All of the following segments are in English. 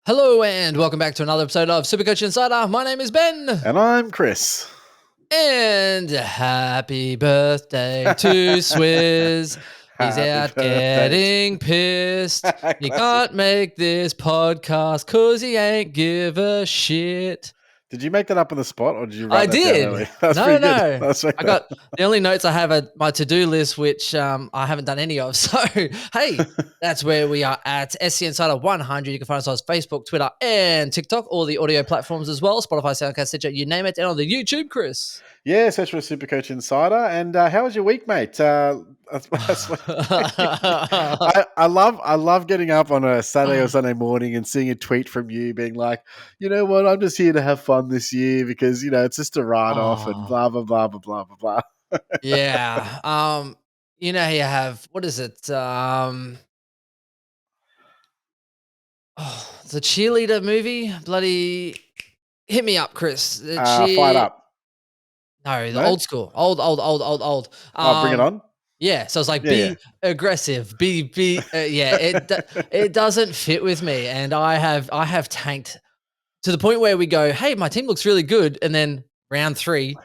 Hello and welcome back to another episode of Supercoach Insider. My name is Ben. And I'm Chris. And happy birthday to Swizz. He's Happy out birthday. getting pissed. He Classic. can't make this podcast because he ain't give a shit. Did you make that up on the spot or did you I write that down did. early? That's No, pretty no. good. That's I got the only notes I have at my to-do list, which I haven't done any of. So, hey, that's where we are at SC Insider 100. You can find us on Facebook, Twitter, and TikTok, all the audio platforms as well. Spotify, SoundCloud, Stitcher, you name it. And on the YouTube, Chris. Yeah, search for Supercoach Insider. And how was your week, mate? I love getting up on a Saturday or Sunday morning and seeing a tweet from you being like, you know what, I'm just here to have fun this year because, it's just a write-off and blah, blah, blah, blah, blah, blah, blah. Yeah. You have, what is it? The cheerleader movie, bloody hit me up, Chris. Fired Up. No, the old school, old. Bring It On. Yeah, so it's like be aggressive, it doesn't fit with me, and I have tanked to the point where we go, hey, my team looks really good, and then round 3,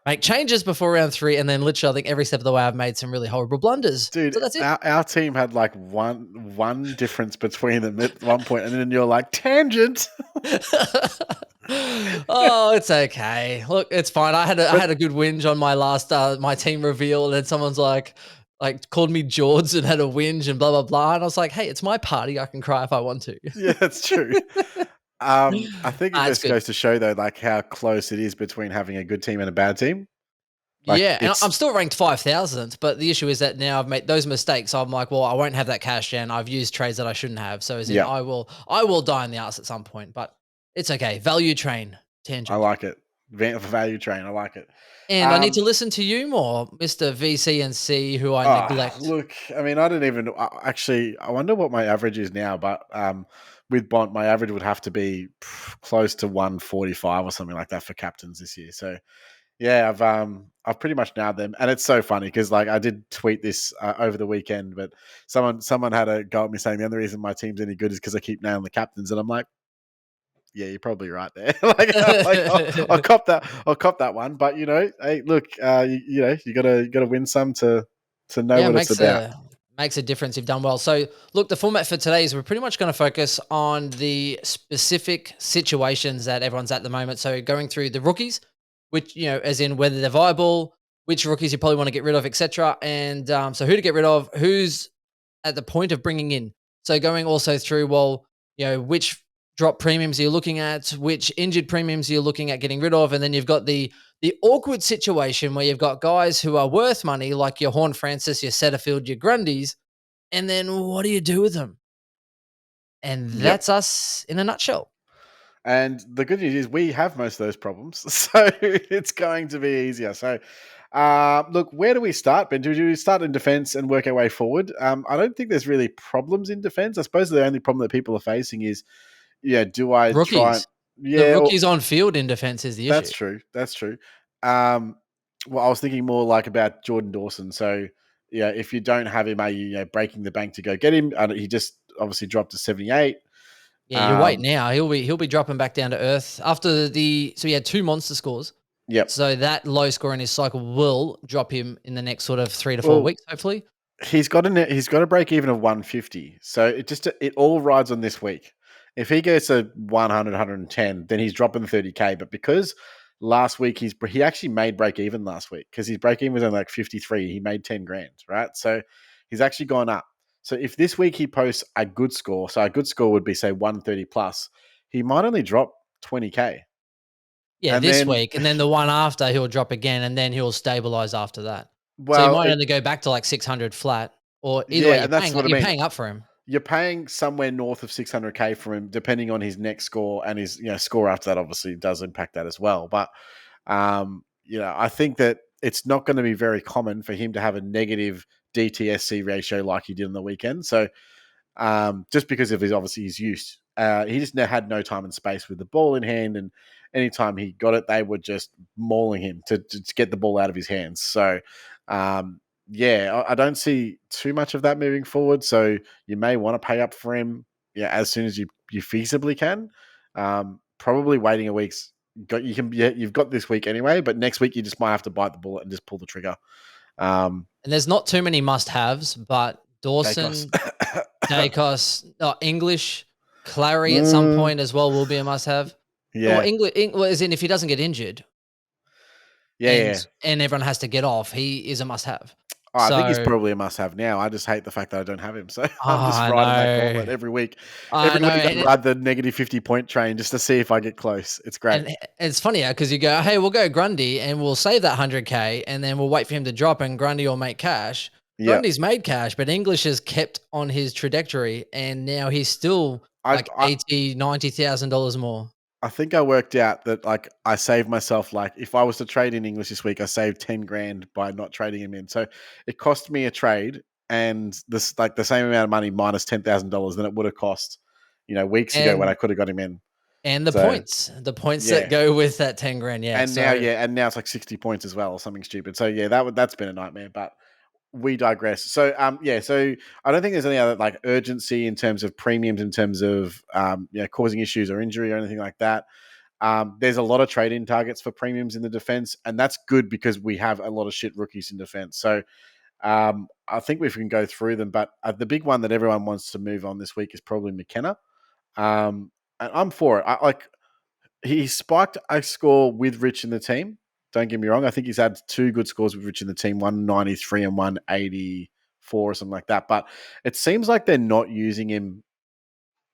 make changes before round 3, and then literally I think every step of the way I've made some really horrible blunders. Dude, so that's it. Our team had like one difference between them at one point, and then you're like, tangent. Oh, it's okay. Look, it's fine. I had a good whinge on my last my team reveal, and then someone's like called me George and had a whinge and blah blah blah. And I was like, hey, it's my party. I can cry if I want to. Yeah, that's true. I think it just goes to show though, like how close it is between having a good team and a bad team. Like, yeah, and I'm still ranked 5,000th, but the issue is that now I've made those mistakes. So I'm like, well, I won't have that cash, and I've used trades that I shouldn't have. So I will die in the arse at some point, but it's okay. Value train tangent. I like it. Value train. I like it. And I need to listen to you more, Mr. VCNC, who I neglect. Look, I mean, I don't even actually. I wonder what my average is now, but with Bont, my average would have to be close to 145 or something like that for captains this year. So. Yeah, I've pretty much nailed them, and it's so funny because like I did tweet this over the weekend, but someone had a go at me saying the only reason my team's any good is because I keep nailing the captains, and I'm like, yeah, you're probably right there. I'll cop that one, but hey, look, you gotta win some to know what it's about. Makes a difference. You've done well. So, look, the format for today is we're pretty much going to focus on the specific situations that everyone's at the moment. So, going through the rookies, which, as in whether they're viable, which rookies you probably want to get rid of, etc. And so who to get rid of, who's at the point of bringing in. So going also through, which drop premiums you're looking at, which injured premiums you're looking at getting rid of. And then you've got the awkward situation where you've got guys who are worth money, like your Horn Francis, your Setterfield, your Grundys. And then what do you do with them? And that's us in a nutshell. And the good news is we have most of those problems, so it's going to be easier. So, look, where do we start, Ben? Do we start in defence and work our way forward? I don't think there's really problems in defence. I suppose the only problem that people are facing is, do I rookies. try? The rookies on field in defence is the issue. That's true. Well, I was thinking more like about Jordan Dawson. So, if you don't have him, are you breaking the bank to go get him? He just obviously dropped to 78. Yeah, you wait now. He'll be dropping back down to earth after so he had 2 monster scores. Yep. So that low score in his cycle will drop him in the next sort of 3 to 4 weeks, hopefully. He's got a break even of 150. So it all rides on this week. If he goes to 100, 110, then he's dropping 30K. But because last week he actually made break even last week because his break even was only like 53. He made 10 grand, right? So he's actually gone up. So if this week he posts a good score, so a good score would be, say, 130 plus, he might only drop 20K. Yeah, and this week. And then the one after, he'll drop again, and then he'll stabilize after that. Well, so he might only go back to like 600 flat, or either way, you're paying up for him. You're paying somewhere north of 600K for him, depending on his next score, and his score after that obviously does impact that as well. But, I think that it's not going to be very common for him to have a negative DTSC ratio like he did on the weekend. So just because of his use, he just had no time and space with the ball in hand, and anytime he got it, they were just mauling him to get the ball out of his hands. So, I don't see too much of that moving forward. So you may want to pay up for him. as soon as you feasibly can. Probably waiting a week's you've got this week anyway, but next week you just might have to bite the bullet and just pull the trigger. And there's not too many must-haves, but Dacos. Dawson, Dacos, English, Clary at some point as well will be a must-have. Or Yeah. English, well, as in if he doesn't get injured Yeah. and everyone has to get off, he is a must-have. Oh, I think he's So, probably a must-have now. I just hate the fact that I don't have him, so I'm just I riding that gauntlet know. every week. I Every know. week I ride the negative 50-point train just to see if I get close. It's great. And it's funny because you go, hey, we'll go Grundy and we'll save that 100K and then we'll wait for him to drop and Grundy will make cash. Yeah. Grundy's made cash, but English has kept on his trajectory and now he's still like I $90,000 more. I think I worked out that like I saved myself, like if I was to trade in English this week, I saved 10 grand by not trading him in. So it cost me a trade and this like the same amount of money minus $10,000 than it would have cost, weeks ago when I And could have got him in. the So points that yeah. go with that 10 grand. Yeah. And now it's like 60 points as well or something stupid. So yeah, that's been a nightmare, but we digress. So so I don't think there's any other like urgency in terms of premiums, in terms of causing issues or injury or anything like that. There's a lot of trade-in targets for premiums in the defense, and that's good because we have a lot of shit rookies in defense. So I think we can go through them, but the big one that everyone wants to move on this week is probably McKenna. And I'm for it. He spiked a score with Rich in the team. Don't get me wrong. I think he's had 2 good scores with Rich in the team, 193 and 184 or something like that. But it seems like they're not using him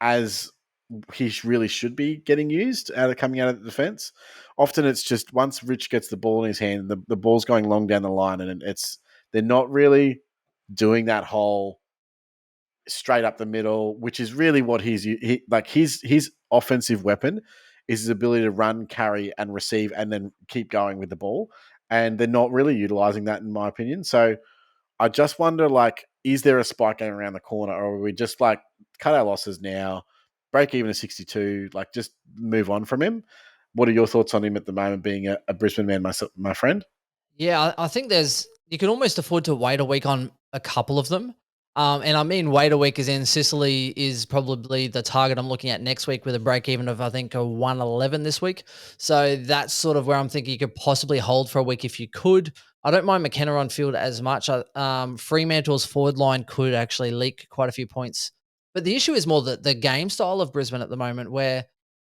as he really should be getting used coming out of the defense. Often it's just once Rich gets the ball in his hand, the ball's going long down the line, and they're not really doing that whole straight up the middle, which is really what his offensive weapon is, his ability to run, carry, and receive, and then keep going with the ball. And they're not really utilizing that, in my opinion. So I just wonder, like, is there a spike game around the corner, or are we just like cut our losses now, break even at 62, like just move on from him? What are your thoughts on him at the moment, being a Brisbane man, my friend? Yeah, I think you can almost afford to wait a week on a couple of them. And I mean, wait a week as in Sicily is probably the target I'm looking at next week with a break even of, I think, a 111 this week. So that's sort of where I'm thinking you could possibly hold for a week if you could. I don't mind McKenna on field as much. Fremantle's forward line could actually leak quite a few points. But the issue is more the game style of Brisbane at the moment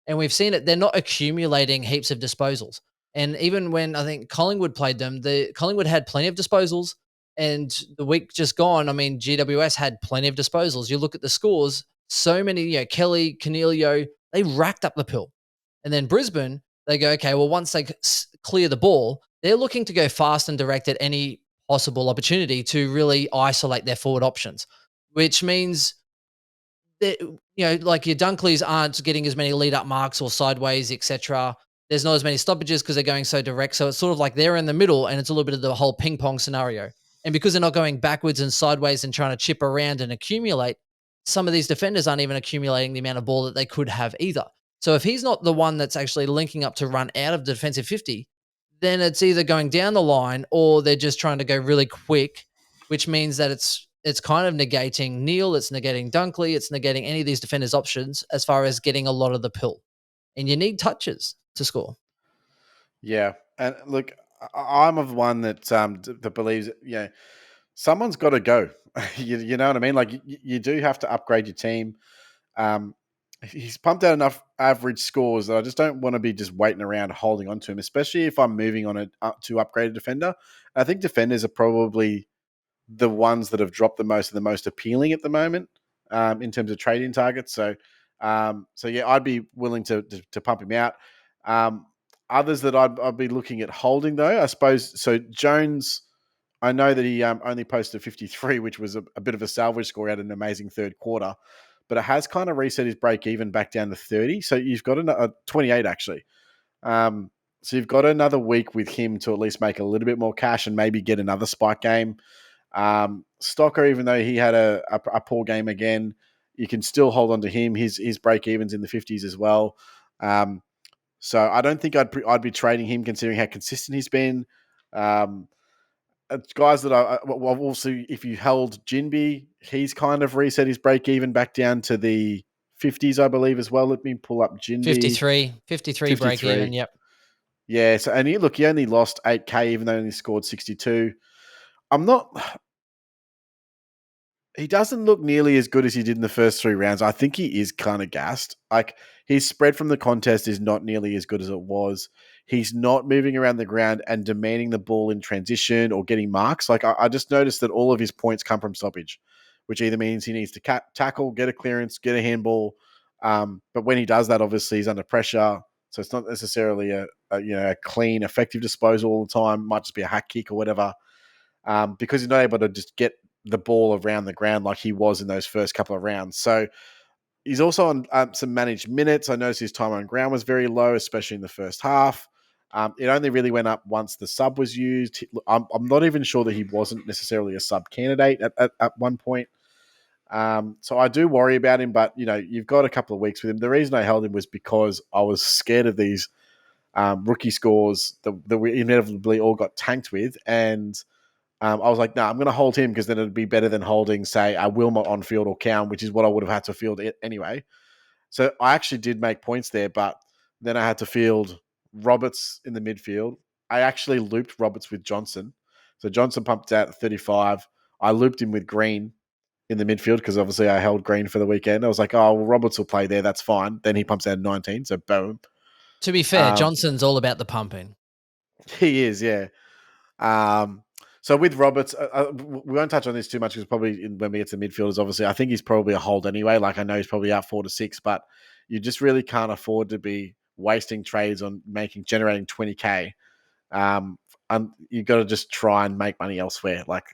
and we've seen it, they're not accumulating heaps of disposals. And even when I think Collingwood played them, Collingwood had plenty of disposals. And the week just gone, I mean, GWS had plenty of disposals. You look at the scores, so many, Kelly, Cornelio, they racked up the pill. And then Brisbane, they go, okay, well, once they clear the ball, they're looking to go fast and direct at any possible opportunity to really isolate their forward options, which means that, like your Dunkleys aren't getting as many lead up marks or sideways, etc. There's not as many stoppages because they're going so direct. So it's sort of like they're in the middle and it's a little bit of the whole ping pong scenario. And because they're not going backwards and sideways and trying to chip around and accumulate, some of these defenders aren't even accumulating the amount of ball that they could have either. So if he's not the one that's actually linking up to run out of the defensive 50, then it's either going down the line or they're just trying to go really quick, which means that it's kind of negating Neil, it's negating Dunkley, it's negating any of these defenders' options as far as getting a lot of the pill. And you need touches to score. Yeah, and look, I'm of one that believes, someone's got to go. You know what I mean? Like you do have to upgrade your team. He's pumped out enough average scores that I just don't want to be just waiting around holding on to him, especially if I'm moving on to upgrade a defender. I think defenders are probably the ones that have dropped the most and the most appealing at the moment in terms of trading targets. So yeah, I'd be willing to pump him out. Others that I'd be looking at holding though, I suppose. So Jones, I know that he only posted 53, which was a bit of a salvage score. He had an amazing third quarter, but it has kind of reset his break even back down to 30. So you've got a 28 actually. So you've got another week with him to at least make a little bit more cash and maybe get another spike game. Stocker, even though he had a poor game again, you can still hold on to him. His break evens in the 50s as well. So I don't think I'd be trading him considering how consistent he's been. Guys that we'll see if you held Jinby, he's kind of reset his break even back down to the 50s, I believe, as well. Let me pull up Jindy. 53 break even. Yep. Yeah, so and he only lost 8K, even though he only scored 62. I'm not. He doesn't look nearly as good as he did in the first 3 rounds. I think he is kind of gassed. Like, his spread from the contest is not nearly as good as it was. He's not moving around the ground and demanding the ball in transition or getting marks. Like, I just noticed that all of his points come from stoppage, which either means he needs to tackle, get a clearance, get a handball. But when he does that, obviously he's under pressure. So it's not necessarily a clean, effective disposal all the time. Might just be a hack kick or whatever. Because he's not able to just get the ball around the ground like he was in those first couple of rounds. So he's also on some managed minutes. I noticed his time on ground was very low, especially in the first half. It only really went up once the sub was used. I'm not even sure that he wasn't necessarily a sub candidate at one point. So I do worry about him, but you've got a couple of weeks with him. The reason I held him was because I was scared of these rookie scores that we inevitably all got tanked with, and I was like, I'm going to hold him because then it'd be better than holding, say, a Wilmot on field or Cowan, which is what I would have had to field anyway. So I actually did make points there, but then I had to field Roberts in the midfield. I actually looped Roberts with Johnson. So Johnson pumped out at 35. I looped him with Green in the midfield because obviously I held Green for the weekend. I was like, well, Roberts will play there. That's fine. Then he pumps out 19. So boom. To be fair, Johnson's all about the pumping. He is, yeah. So with Roberts, we won't touch on this too much because probably when we get to midfielders, obviously, I think he's probably a hold anyway. Like, I know he's probably out 4 to 6, but you just really can't afford to be wasting trades on generating 20K. And you've got to just try and make money elsewhere. Like,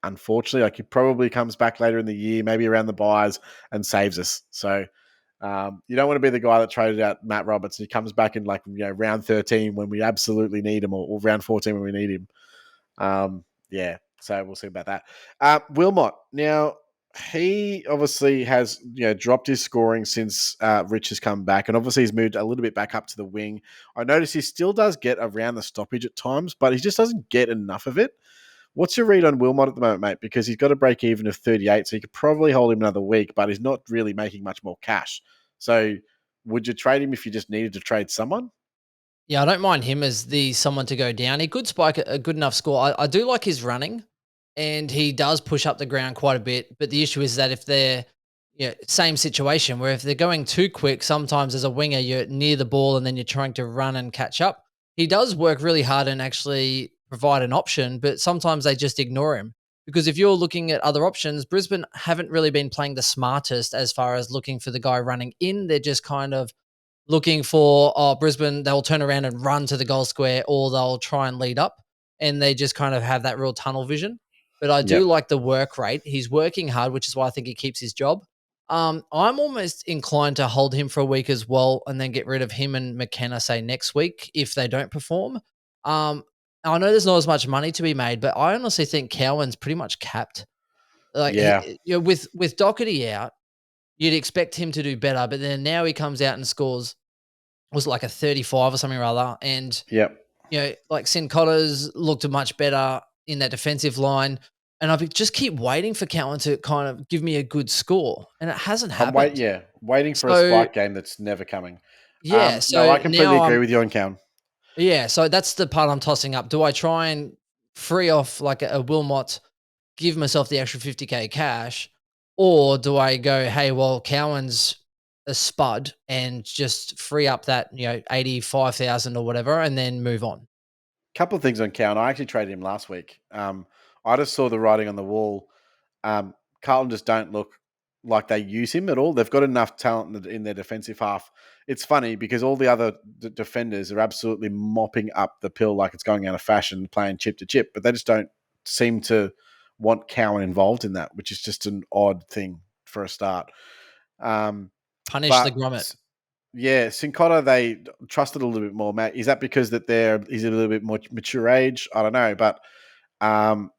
unfortunately, like, he probably comes back later in the year, maybe around the buys, and saves us. So you don't want to be the guy that traded out Matt Roberts and he comes back in round 13 when we absolutely need him, or round 14 when we need him. Yeah, so we'll see about that. Wilmot, now he obviously has dropped his scoring since Rich has come back, and obviously he's moved a little bit back up to the wing. I notice he still does get around the stoppage at times, but he just doesn't get enough of it. What's your read on Wilmot at the moment, mate? Because he's got a break even of 38, so you could probably hold him another week, but he's not really making much more cash. So would you trade him if you just needed to trade someone? Yeah, I don't mind him as the someone to go down. He could spike a good enough score. I do like his running, and he does push up the ground quite a bit. But the issue is that if they're same situation where if they're going too quick, sometimes as a winger you're near the ball and then you're trying to run and catch up. He does work really hard and actually provide an option, but sometimes they just ignore him. Because if you're looking at other options, Brisbane haven't really been playing the smartest as far as looking for the guy running in. They're just kind of looking for Brisbane, they'll turn around and run to the goal square or they'll try and lead up, and they just kind of have that real tunnel vision. But I do Yep. like the work rate. He's working hard, which is why I think he keeps his job. I'm almost inclined to hold him for a week as well and then get rid of him and McKenna, say, next week if they don't perform. I know there's not as much money to be made, but I honestly think Cowan's pretty much capped. Like, Yeah. with Doherty out, you'd expect him to do better, but then now he comes out and scores, was like a 35 or something or other. And, Yep. like Sin Cotter's looked much better in that defensive line. And I just keep waiting for Cowan to kind of give me a good score. And it hasn't happened. Waiting for a So, spike game that's never coming. yeah. No, I So completely now agree with you on Cowan. so that's the part I'm tossing up. Do I try and free off like a Wilmot, give myself the extra 50K cash, or do I go, hey, well, Cowan's a spud and just free up that, 85,000 or whatever and then move on? Couple of things on Cowan. I actually traded him last week. I just saw the writing on the wall. Carlton just don't look like they use him at all. They've got enough talent in their defensive half. It's funny because all the other defenders are absolutely mopping up the pill like it's going out of fashion, playing chip to chip, but they just don't seem to want Cowan involved in that, which is just an odd thing for a start. Punish the But grommet. yeah, Sincotta, they trusted a little bit more, Matt. Is that because that he's a little bit more mature age? I don't know. But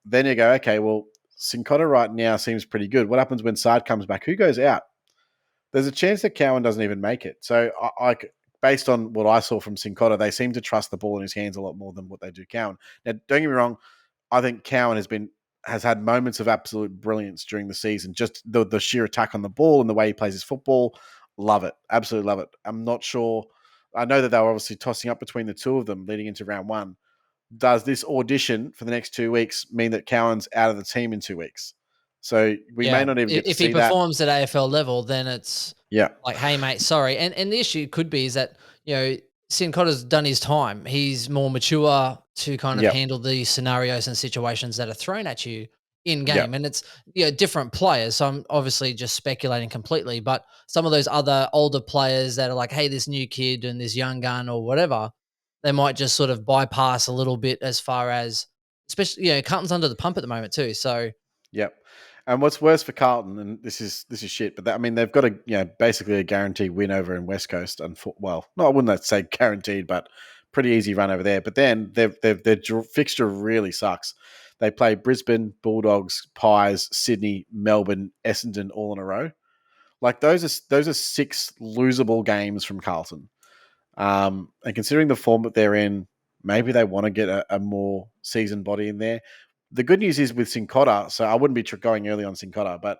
then you go, okay, well, Sincotta right now seems pretty good. What happens when Sard comes back? Who goes out? There's a chance that Cowan doesn't even make it. So, based on what I saw from Sincotta, they seem to trust the ball in his hands a lot more than what they do Cowan. Now, don't get me wrong. I think Cowan has had moments of absolute brilliance during the season. Just the sheer attack on the ball and the way he plays his football. Love it. Absolutely love it. I'm not sure. I know that they were obviously tossing up between the two of them leading into round one. Does this audition for the next 2 weeks mean that Cowan's out of the team in 2 weeks? So we may Yeah, not even get to if he see that. performs at AFL level, then it's Yeah. like, "Hey, mate, sorry." And the issue could be is that, Sin Cotter's done his time. He's more mature to kind of Yep. handle these scenarios and situations that are thrown at you in Yep. game, and it's, different players, so I'm obviously just speculating completely, but some of those other older players that are like, "Hey, this new kid and this young gun," or whatever, they might just sort of bypass a little bit as far as especially, Carlton's under the pump at the moment too, so Yep. And what's worse for Carlton, and this is shit, but I mean they've got basically a guaranteed win over in West Coast. And well, no, I wouldn't say guaranteed, but pretty easy run over there. But then their fixture really sucks. They play Brisbane, Bulldogs, Pies, Sydney, Melbourne, Essendon all in a row. Like those are 6 losable games from Carlton. And considering the form that they're in, maybe they want to get a more seasoned body in there. The good news is with Sincotta, so I wouldn't be going early on Sincotta, but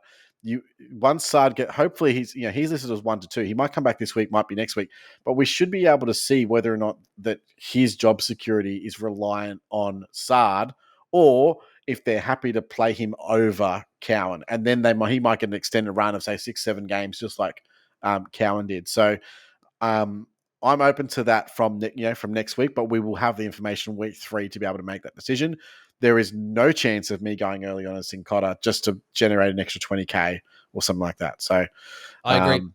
once Sard hopefully he's listed as 1 to 2. He might come back this week, might be next week, but we should be able to see whether or not that his job security is reliant on Sard, or if they're happy to play him over Cowan, and then he might get an extended run of say 6-7 games, just like Cowan did. So um, I'm open to that from next week, but we will have the information week 3 to be able to make that decision. There is no chance of me going early on a Sincotta just to generate an extra 20K or something like that. So, I agree.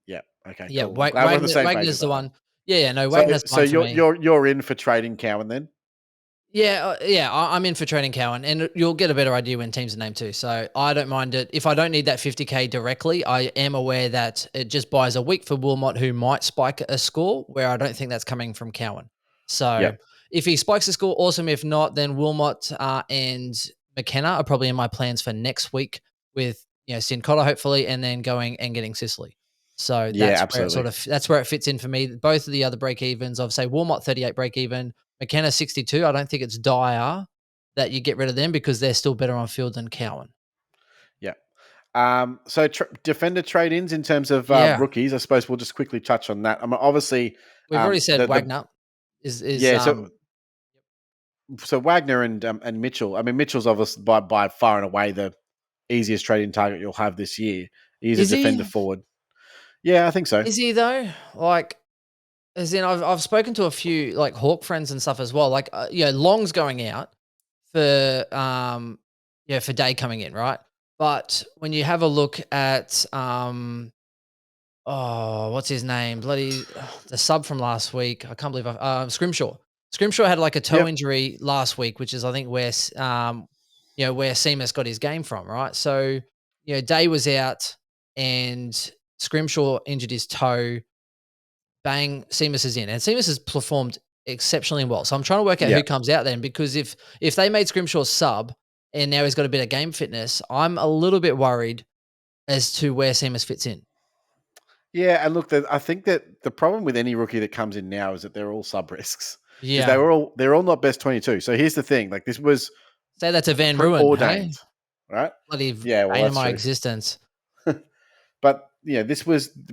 Yeah, okay, Yeah, cool. I'm glad we're on the same page Wagner's with the that one. one. Yeah, no, So, Wagner's the so one for you're me. you're in for trading Cowan then? Yeah, I'm in for trading Cowan, and you'll get a better idea when teams are named too. So I don't mind it. If I don't need that 50K directly, I am aware that it just buys a week for Wilmot, who might spike a score, where I don't think that's coming from Cowan. So Yep. if he spikes a score, awesome. If not, then Wilmot and McKenna are probably in my plans for next week with, Sin Cotter hopefully, and then going and getting Sicily. So Yeah, that's absolutely. where it fits in for me. Both of the other break evens, I've say Wilmot 38 break even, McKenna 62. I don't think it's dire that you get rid of them because they're still better on field than Cowan. Yeah. So defender trade-ins in terms of Yeah. rookies, I suppose we'll just quickly touch on that. I mean, obviously, We've already said the Wagner is yeah. So Wagner and Mitchell. I mean, Mitchell's obviously by far and away the easiest trading target you'll have this year. He's a is defender he? forward. Yeah, I think so. Is he though? Like, as in, I've spoken to a few like Hawk friends and stuff as well. Like, Long's going out for for Day coming in, right? But when you have a look at oh, what's his name? Bloody the sub from last week. I can't believe Scrimshaw. Scrimshaw had like a toe Yep. injury last week, which is I think where where Seamus got his game from, right? So, Day was out and Scrimshaw injured his toe. Bang, Seamus is in. And Seamus has performed exceptionally well. So I'm trying to work out who Yeah. comes out then, because if they made Scrimshaw sub and now he's got a bit of game fitness, I'm a little bit worried as to where Seamus fits in. Yeah, and look, I think that the problem with any rookie that comes in now is that they're all sub risks because Yeah. they're all not best 22. So here's the thing: like this was Say that to Van Ruin, preordained, hey? right? Bloody Yeah, well, bane of that's my true. existence. But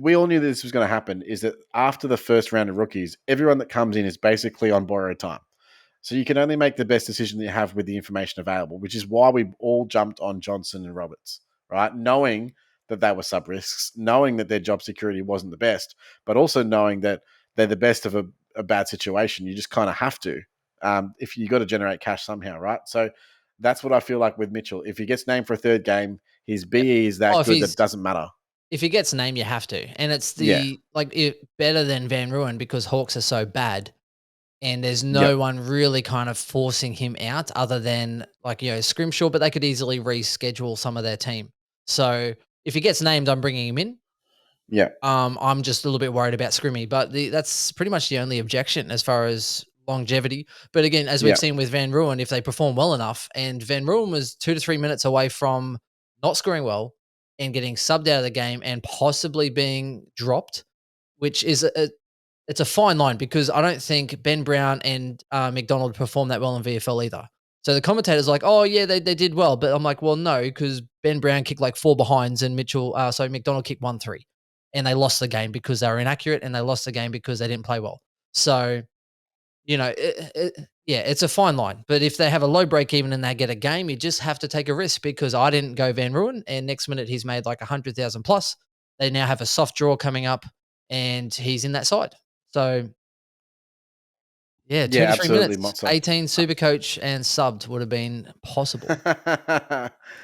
we all knew that this was going to happen. Is that after the first round of rookies, everyone that comes in is basically on borrowed time. So you can only make the best decision that you have with the information available, which is why we all jumped on Johnson and Roberts, right? Knowing that they were sub risks, knowing that their job security wasn't the best, but also knowing that they're the best of a bad situation. You just kind of have to, if you got to generate cash somehow, right? So that's what I feel like with Mitchell. If he gets named for a third game, his Yep. BE is Oh, that good that it doesn't matter. if he gets named, you have to. And it's Yeah. better than Van Ruin because Hawks are so bad. And there's no Yep. one really kind of forcing him out other than Scrimshaw, but they could easily reschedule some of their team. So if he gets named, I'm bringing him in. Yeah. I'm just a little bit worried about Scrimmy, but that's pretty much the only objection as far as longevity. But again, as we've Yeah. seen with Van Ruin, if they perform well enough, and Van Ruin was 2 to 3 minutes away from not scoring well and getting subbed out of the game and possibly being dropped, which is it's a fine line because I don't think Ben Brown and McDonald performed that well in VFL either. So the commentators are like, oh yeah, they did well, but I'm like, well, no, because Ben Brown kicked like 4 behinds and McDonald kicked 1-3. and they lost the game because they were inaccurate, and they lost the game because they didn't play well. So, it's a fine line. But if they have a low break even and they get a game, you just have to take a risk, because I didn't go Van Ruin, and next minute he's made like 100,000 plus. They now have a soft draw coming up, and he's in that side. So, yeah, 2 Yeah, to 3 absolutely. minutes, Mozzo. 18 Supercoach and subbed would have been possible.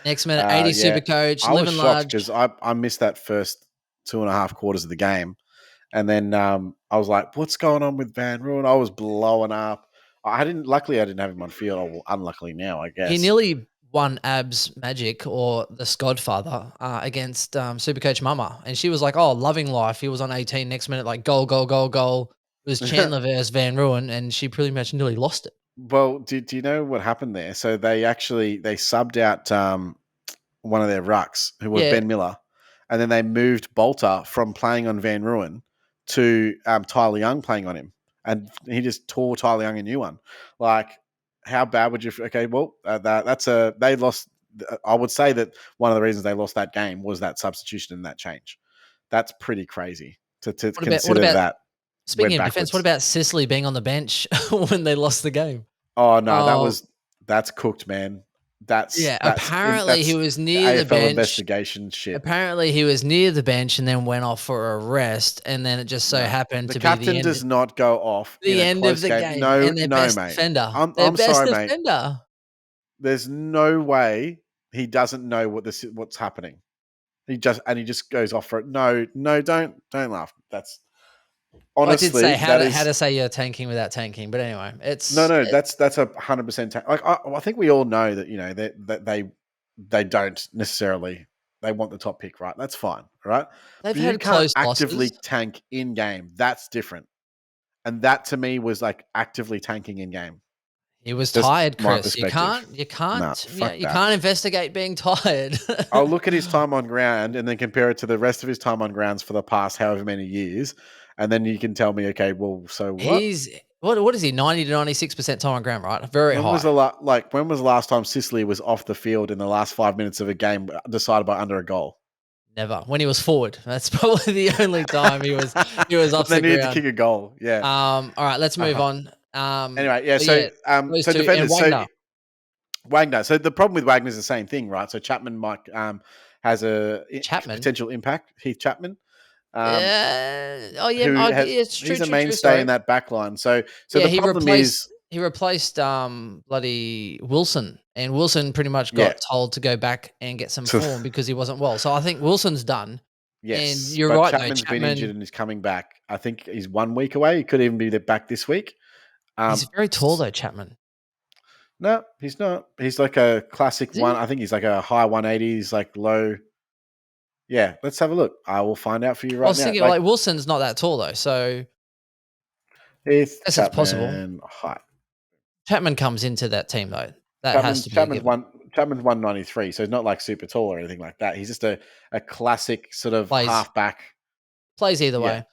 Next minute, 80 Yeah. Supercoach, I was living shocked large. because I missed that first 2.5 quarters of the game. And then I was like, what's going on with Van Ruin? I was blowing up. Luckily I didn't have him on field. Or unluckily now, I He guess. nearly won Ab's Magic, or the Skodfather, against Supercoach Mama. And she was like, oh, loving life. He was on 18. Next minute, like goal, goal, goal, goal. It was Chandler versus Van Ruin, and she pretty much nearly lost it. Well, do you know what happened there? So they subbed out one of their rucks, who was Yeah. Ben Miller, and then they moved Bolter from playing on Van Ruin to Tyler Young playing on him, and he just tore Tyler Young a new one. Like, how bad would you? Okay, well, they lost. I would say that one of the reasons they lost that game was that substitution and that change. That's pretty crazy to What consider about that speaking went of defense? What backwards. about Sicily being on the bench when they lost the game? Oh no, Oh, that's cooked, man. That's yeah. Apparently, he that's was near the AFL bench. investigation shit. Apparently, he was near the bench and then went off for a rest, and then it just so No, happened the to be captain does not go off in the a end of close the game. game, No, and their no, best mate. defender. Their I'm best sorry, mate. defender. There's no way he doesn't know what's happening. He just goes off for it. No, don't laugh. That's Well, I did say honestly that how is to say you're tanking without tanking, but anyway, no. That's 100%. Like I think we all know that that they don't necessarily they want the top pick, right? That's fine, right? they've But you had can't close actively losses. tank in game. That's different. And that to me was like actively tanking in game. He was Just tired, my Chris. perspective. Nah, fuck You that. can't investigate being tired. I'll look at his time on ground and then compare it to the rest of his time on grounds for the past however many years. And then you can tell me, okay, well, so what? He's what is he? 90 to 96% time on ground, right? Very When was high. when was the last time Sicily was off the field in the last 5 minutes of a game decided by under a goal? Never. When he was forward. That's probably the only time he was When off they the needed to ground. kick a goal. Yeah. All right, let's move Uh-huh. on. Anyway, yeah. But So, yeah, those two and defenders. So Wagner. Wagner. So the problem with Wagner is the same thing, right? So Chapman might has a Chapman. potential impact. Heath Chapman. Oh yeah, Who has it's true, he's a true, true. mainstay in Sorry. that back line. So Yeah, the problem is he replaced bloody Wilson, and Wilson pretty much yeah. got told to go back and get some form because he wasn't well. So I think Wilson's done. And Yes, you're but right though, Chapman's been injured Chapman. and is coming back. I think he's 1 week away. He could even be back this week. He's very tall though, Chapman. No, he's not. He's like a classic Is one. he? I think he's like a high 180s, like low. Yeah, let's have a look. I will find out for you I right was now. thinking like Wilson's not that tall though, so Heath I guess it's possible. Chapman height. Chapman comes into that team though. That has to be a given. Chapman's 193, so he's not like super tall or anything like that. He's just a classic sort of Plays halfback. either Yeah, way.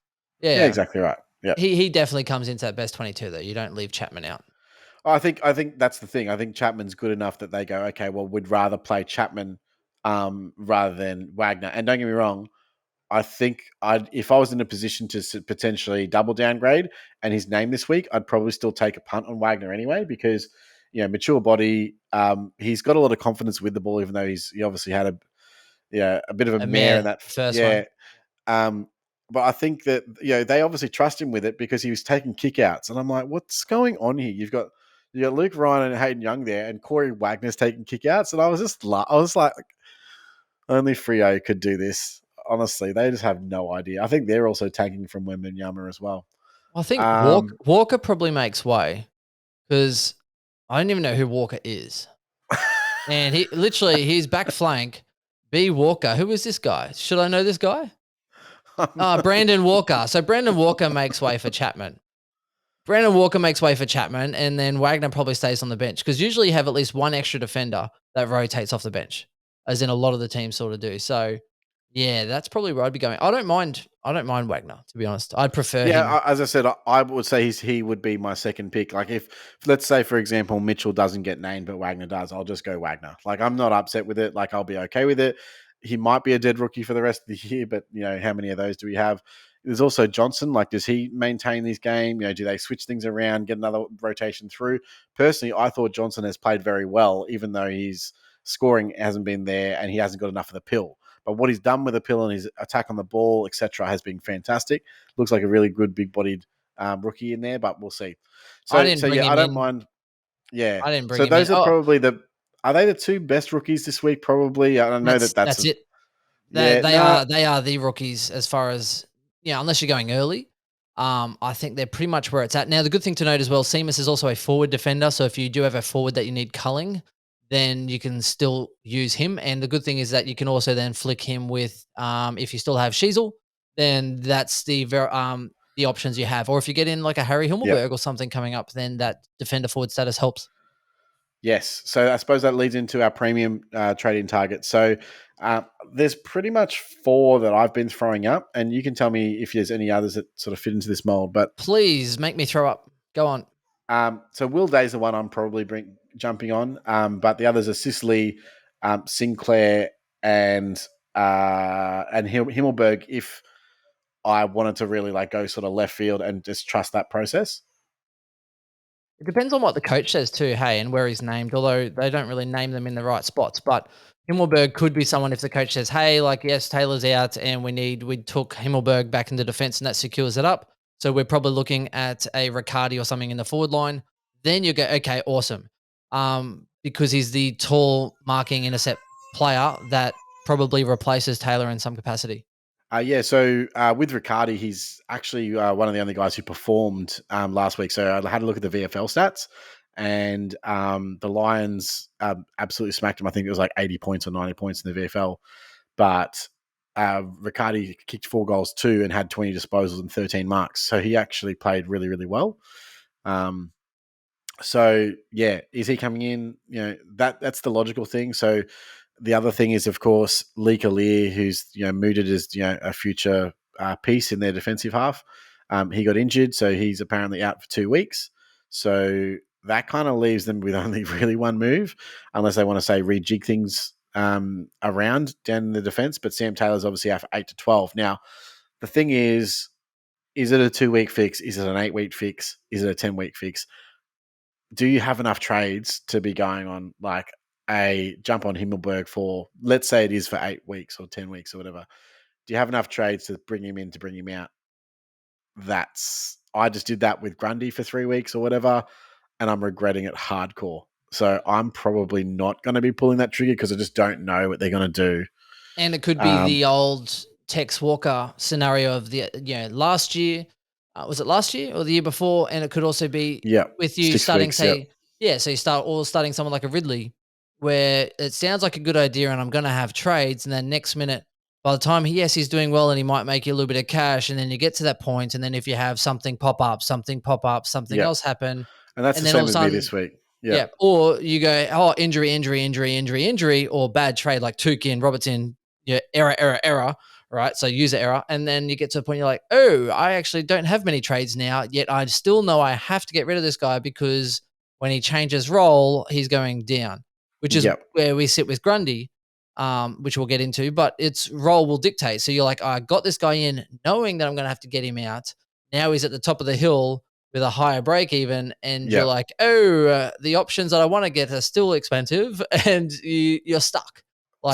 Yeah, yeah, yeah. exactly right. Yeah, He definitely comes into that best 22 though. You don't leave Chapman out. I think that's the thing. I think Chapman's good enough that they go, okay, well, we'd rather play Chapman rather than Wagner. And don't get me wrong, I think if I was in a position to potentially double downgrade and his name this week, I'd probably still take a punt on Wagner anyway because mature body. He's got a lot of confidence with the ball, even though he obviously had a bit of a mare in that. The first Yeah. one. But I think that they obviously trust him with it because he was taking kickouts, and I'm like, what's going on here? You've got Luke Ryan and Hayden Young there, and Corey Wagner's taking kickouts, and I was like, only Freo could do this. Honestly, they just have no idea. I think they're also tanking from Wembanyama as well. I think Um, Walker probably makes way because I don't even know who Walker is. And his back flank, B Walker. Who is this guy? Should I know this guy? Brandon Walker. So Brandon Walker makes way for Chapman. And then Wagner probably stays on the bench because usually you have at least one extra defender that rotates off the bench, as in a lot of the teams sort of do. So, yeah, that's probably where I'd be going. I don't mind Wagner, to be honest. I'd prefer him. as I said, I would say he would be my second pick. Like if let's say, for example, Mitchell doesn't get named, but Wagner does, I'll just go Wagner. Like I'm not upset with it. Like I'll be okay with it. he might be a dead rookie for the rest of the year, but how many of those do we have? There's also Johnson. Like, does he maintain this game? Do they switch things around, get another rotation through? Personally, I thought Johnson has played very well, even though his scoring hasn't been there and he hasn't got enough of the pill. But what he's done with the pill and his attack on the ball, etc., has been fantastic. Looks like a really good, big-bodied rookie in there, but we'll see. I So didn't bring yeah, I him don't in. mind. Yeah. I didn't bring So him in. those are Oh, probably are they the two best rookies this week? Probably. I know that's that's it. They yeah. they No. are they are the rookies as far as unless you're going early. I think they're pretty much where it's at. Now, the good thing to note as well, Seamus is also a forward defender. So if you do have a forward that you need culling, then you can still use him. And the good thing is that you can also then flick him with if you still have Sheezel, then that's the options you have. Or if you get in like a Harry Yep. Himmelberg or something coming up, then that defender forward status helps. Yes. So I suppose that leads into our premium trading target. So there's pretty much 4 that I've been throwing up, and you can tell me if there's any others that sort of fit into this mold. But Please make me throw up. Go on. so Will Day's the one I'm probably jumping on, but the others are Sicily, Sinclair, and Himmelberg. If I wanted to really go sort of left field and just trust that process. It depends on what the coach says too, hey, and where he's named, although they don't really name them in the right spots. But Himmelberg could be someone if the coach says, hey, yes, Taylor's out and we took Himmelberg back into defense and that secures it up. So we're probably looking at a Riccardi or something in the forward line. Then you go, okay, awesome. Because he's the tall marking intercept player that probably replaces Taylor in some capacity. Yeah, so with Riccardi, he's actually one of the only guys who performed last week. So I had a look at the VFL stats, and the Lions absolutely smacked him. I think it was 80 points or 90 points in the VFL. But Riccardi kicked 4 goals too and had 20 disposals and 13 marks. So he actually played really, really well. So yeah, is he coming in? That's the logical thing. So the other thing is, of course, Lee Lear, who's mooted as a future piece in their defensive half. He got injured, so he's apparently out for 2 weeks. So that kind of leaves them with only really one move, unless they want to say rejig things around down in the defense. But Sam Taylor's obviously out for 8 to 12. Now, the thing is it a 2-week fix? Is it an 8-week fix? Is it a 10-week fix? Do you have enough trades to be going on a jump on Himmelberg for, let's say it is for 8 weeks or 10 weeks or whatever? Do you have enough trades to bring him in, to bring him out? I just did that with Grundy for 3 weeks or whatever, and I'm regretting it hardcore. So I'm probably not going to be pulling that trigger because I just don't know what they're going to do. And it could be the old Tex Walker scenario of the last year. Was it last year or the year before? And it could also be with you 6 starting, weeks, say, so you starting someone like a Ridley, where it sounds like a good idea and I'm going to have trades. And then next minute, by the time he's doing well and he might make you a little bit of cash. And then you get to that point, and then if you have something pop up, something else happen. And that's And the then all same of a with me sudden, this week. yeah. Or you go, injury, or bad trade like Touk in, Roberts in, error, right? So user error. And then you get to a point you're like, oh, I actually don't have many trades now, yet I still know I have to get rid of this guy because when he changes role, he's going down, which is where we sit with Grundy, which we'll get into, but its role will dictate. So you're like, I got this guy in knowing that I'm going to have to get him out. Now he's at the top of the hill with a higher break even, and you're like, oh, the options that I want to get are still expensive, and you're stuck.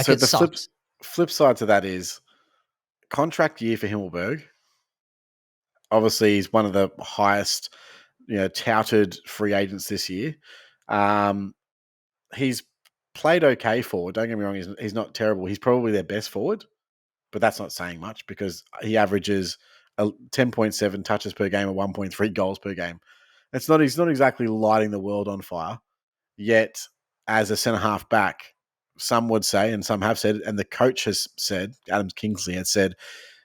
So It the sucks. flip side to that is contract year for Himmelberg. Obviously, he's one of the highest, touted free agents this year. He's played okay forward. Don't get me wrong; he's not terrible. He's probably their best forward, but that's not saying much because he averages 10.7 touches per game and 1.3 goals per game. He's not exactly lighting the world on fire. Yet, as a centre half back, some would say, and some have said, and the coach has said, Adam Kingsley has said,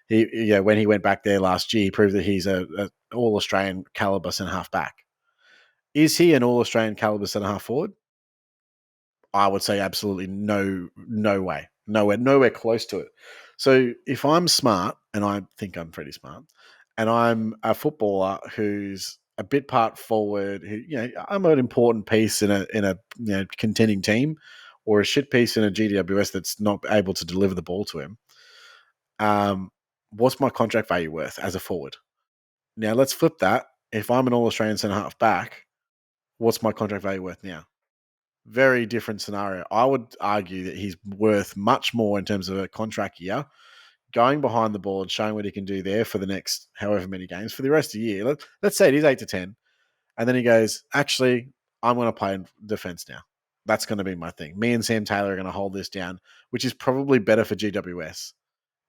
when he went back there last year, he proved that he's a all Australian caliber centre half back. Is he an all Australian caliber centre half forward? I would say absolutely no way, nowhere close to it. So if I'm smart, and I think I'm pretty smart, and I'm a footballer who's a bit part forward, who I'm an important piece in a contending team, or a shit piece in a GWS that's not able to deliver the ball to him, what's my contract value worth as a forward? Now let's flip that. If I'm an All-Australian centre half back, what's my contract value worth now? Very different scenario. I would argue that he's worth much more in terms of a contract year, going behind the ball and showing what he can do there for the next however many games for the rest of the year. Let's say it is 8 to 10. And then he goes, actually, I'm going to play in defense now. That's going to be my thing. Me and Sam Taylor are going to hold this down, which is probably better for GWS.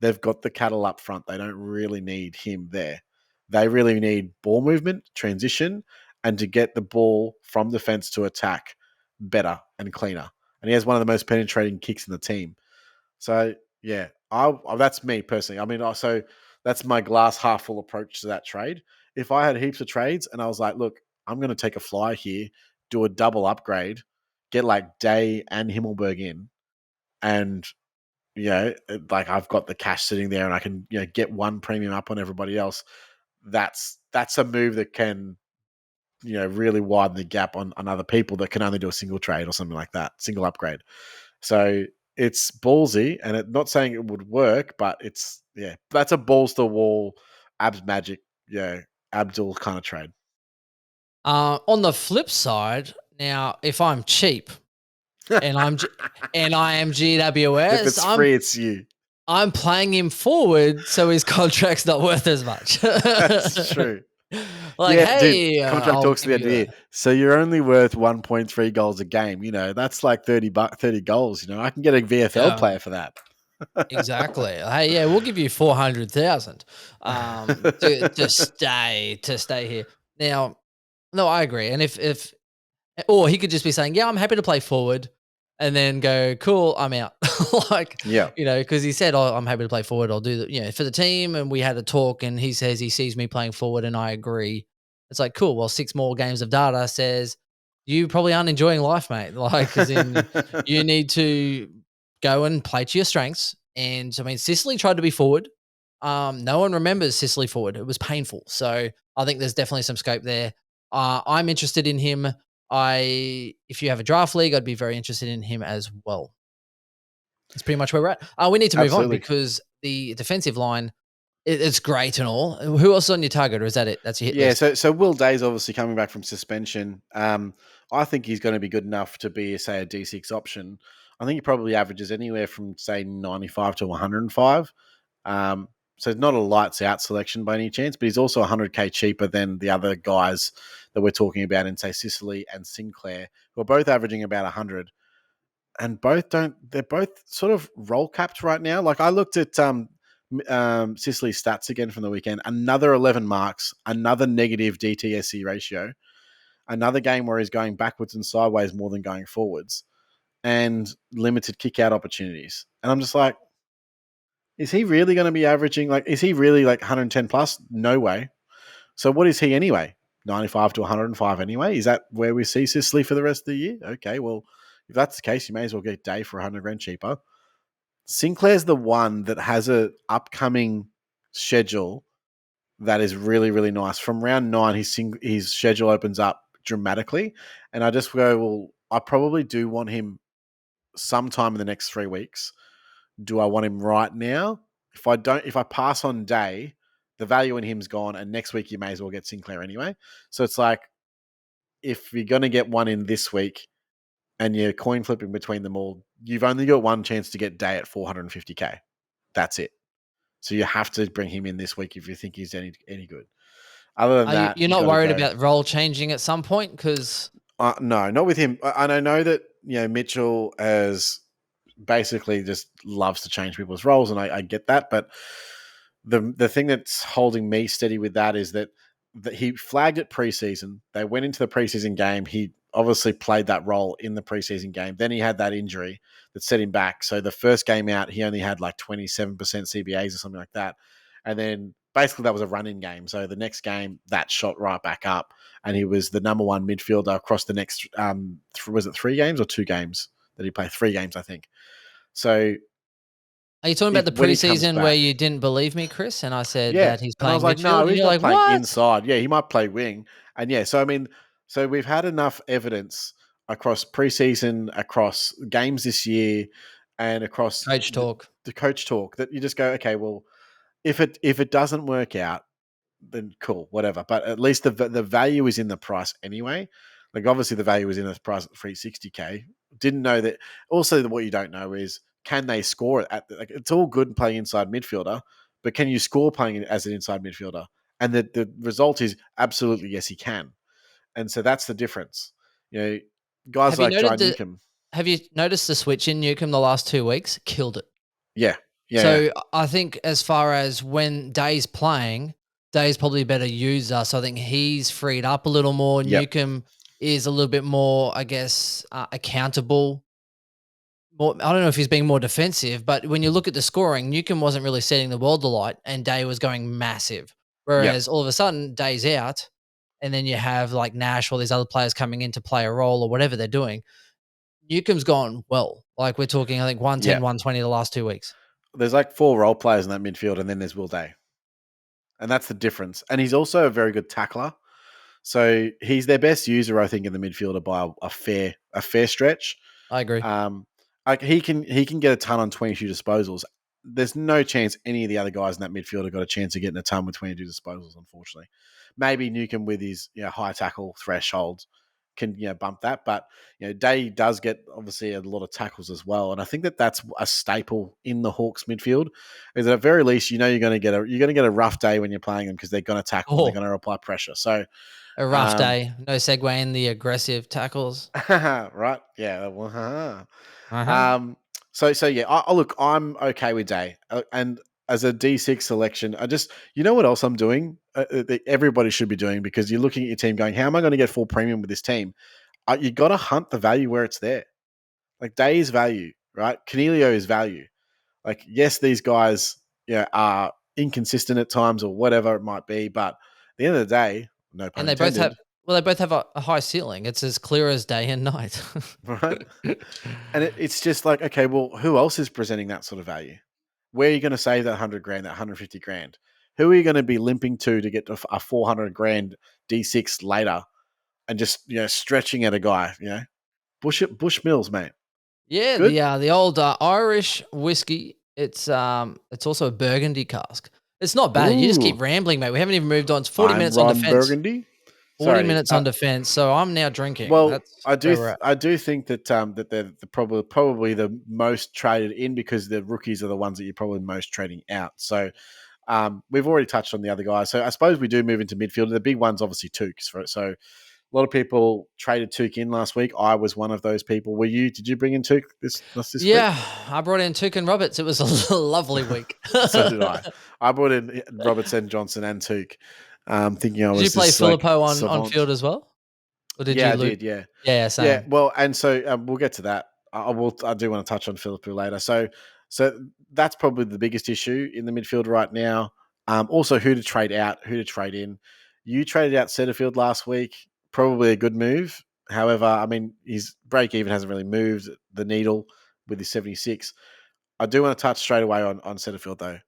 They've got the cattle up front. They don't really need him there. They really need ball movement, transition, and to get the ball from defense to attack better and cleaner. And he has one of the most penetrating kicks in the team. So, yeah, that's me personally. I mean, so that's my glass half full approach to that trade. If I had heaps of trades and I was like, look, I'm going to take a flyer here, do a double upgrade, get like Day and Himmelberg in, and like I've got the cash sitting there and I can get one premium up on everybody else. That's a move that can really widen the gap on other people that can only do a single trade or something like that, single upgrade. So it's ballsy, and not saying it would work, but that's a balls to the wall, abs magic, Abdul kind of trade. On the flip side, now if I'm cheap and I am GWS, if it's free, it's you. I'm playing him forward, so his contract's not worth as much. That's true. Like, hey, dude, contract talks to the end of the year. So you're only worth 1.3 goals a game. That's like 30 goals. I can get a VFL player for that. Exactly. Hey, yeah, we'll give you 400,000 to stay here. Now, no, I agree. And or he could just be saying, yeah, I'm happy to play forward, and then go, cool, I'm out. Because he said, I'm happy to play forward. I'll do for the team. And we had a talk, and he says he sees me playing forward, and I agree. It's like, cool. Well, 6 more games of data says you probably aren't enjoying life, mate. Like, because you need to go and play to your strengths. And I mean, Sicily tried to be forward. No one remembers Sicily forward. It was painful. So I think there's definitely some scope there. I'm interested in him. If you have a draft league, I'd be very interested in him as well. That's pretty much where we're at. We need to move on because the defensive line, it's great and all. Who else is on your target, or is that it? That's your hit list? Yeah, so Will Day's obviously coming back from suspension. I think he's going to be good enough to be, say, a D6 option. I think he probably averages anywhere from, say, 95 to 105. So not a lights out selection by any chance, but he's also 100K cheaper than the other guys that we're talking about in, say, Sicily and Sinclair, who are both averaging about 100. And they're both sort of roll capped right now. Like I looked at Sicily's stats again from the weekend, another 11 marks, another negative DTSC ratio, another game where he's going backwards and sideways more than going forwards, and limited kick out opportunities. And I'm just like, is he really going to be averaging, is he really 110 plus? No way. So what is he anyway? 95 to 105 anyway? Is that where we see Sicily for the rest of the year? Okay, well, if that's the case, you may as well get Day for 100 grand cheaper. Sinclair's the one that has a upcoming schedule that is really, really nice. From round 9, his schedule opens up dramatically. And I just go, well, I probably do want him sometime in the next 3 weeks. Do I want him right now? If I pass on Day, the value in him's gone, and next week you may as well get Sinclair anyway. So it's like, if you're going to get one in this week and you're coin flipping between them all, you've only got one chance to get Day at 450K. That's it. So you have to bring him in this week if you think he's any good. Other than that, you're not worried about role changing at some point? Because no, not with him. And I know that Mitchell has basically just loves to change people's roles, and I get that. But the thing that's holding me steady with that is that he flagged it preseason. They went into the preseason game. He obviously played that role in the preseason game. Then he had that injury that set him back. So the first game out, he only had 27% CBAs or something like that. And then basically that was a run-in game. So the next game, that shot right back up. And he was the number 1 midfielder across the next, was it 3 games or 2 games that he played? 3 games, I think. So are you talking about the preseason where you didn't believe me, Chris? And I said that he's playing midfield? I was no, he's not playing inside. Yeah, he might play wing. And so I mean, so we've had enough evidence across preseason, across games this year, and across Coach talk. the coach talk that you just go, okay, well, if it doesn't work out, then cool, whatever. But at least the value is in the price anyway. Like obviously the value is in the price at 360K. Didn't know that. Also, what you don't know is can they score at like it's all good playing inside midfielder, but can you score playing as an inside midfielder? And the result is absolutely yes, he can. And so that's the difference. You know, guys Have you like noted John the Newcomb. Have you noticed the switch in Newcomb the last 2 weeks? Killed it. Yeah, yeah. So I think as far as when Day's playing, Day's probably a better user. So I think he's freed up a little more. Yep. Newcomb is a little bit more, I guess, accountable. More, I don't know if he's being more defensive, but when you look at the scoring, Newcomb wasn't really setting the world alight, and Day was going massive. Yep. Whereas all of a sudden, Day's out, and then you have like Nash or these other players coming in to play a role or whatever they're doing. Newcomb's gone well. Like we're talking, I think 110, Yep. 120 the last 2 weeks. There's like 4 role players in that midfield, and then there's Will Day. And that's the difference. And he's also a very good tackler. So he's their best user, I think, in the midfielder by a fair stretch. I agree. Like he can get a ton on 22 disposals. There's no chance any of the other guys in that midfield have got a chance of getting a ton with 22 disposals, unfortunately. Maybe Newcomb with his high tackle threshold can bump that, but Day does get obviously a lot of tackles as well, and I think that's a staple in the Hawks midfield. Is at the very least you're going to get a rough day when you're playing them because they're going to tackle, they're going to apply pressure. So a rough day, no segue in the aggressive tackles, right? Yeah. So yeah, look, I'm okay with Day, and as a D6 selection, you know what else I'm doing? That everybody should be doing because you're looking at your team going, how am I going to get full premium with this team? You got to hunt the value where it's there. Like Day is value, right? Canelio is value. Like yes, these guys are inconsistent at times or whatever it might be, but at the end of the day, no pun and they both intended. they both have a high ceiling. It's as clear as day and night, right? And it's just like, okay, well, who else is presenting that sort of value? Where are you going to save that 100 grand, that 150 grand? Who are you going to be limping to get a 400 grand D6 later and just, stretching at a guy, Bush Mills, mate. Yeah, Good? the old Irish whiskey. It's also a Burgundy cask. It's not bad. You just Ooh, keep rambling, mate. We haven't even moved on. It's 40 I'm minutes on Ron defense. Burgundy. 40 minutes on defense. So I'm now drinking. Well, That's I where we're at. do think that that they're probably the most traded in because the rookies are the ones that you're probably most trading out. So we've already touched on the other guys. So I suppose we do move into midfield. The big one's obviously Touk. So a lot of people traded Touk in last week. I was one of those people. Did you bring in Touk this week? Yeah, I brought in Touk and Roberts. It was a lovely week. So did I. I brought in Robertson, Johnson, and Touk. Thinking I was. Did you play Filippo on savant. field as well? Or did Yeah, you I lose? did. Yeah, Yeah, same. yeah. Well, and so we'll get to that. I do want to touch on Filippo later. So that's probably the biggest issue in the midfield right now. Also, who to trade out, who to trade in. You traded out Setterfield last week. Probably a good move. However, I mean, his break even hasn't really moved the needle with his 76. I do want to touch straight away on Setterfield though. Can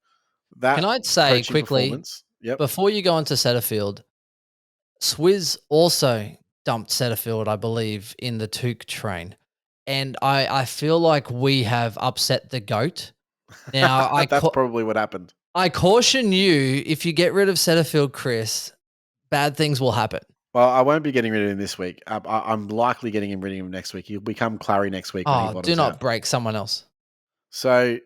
That I say coaching quickly, performance. Yep. before you go on to Setterfield, Swizz also dumped Setterfield, I believe, in the Touk train. And I feel like we have upset the GOAT. Now, That's probably what happened. I caution you, if you get rid of Setterfield, Chris, bad things will happen. Well, I won't be getting rid of him this week. I'm likely getting rid of him next week. He'll become Clary next week when he bottoms do not out. break someone else. So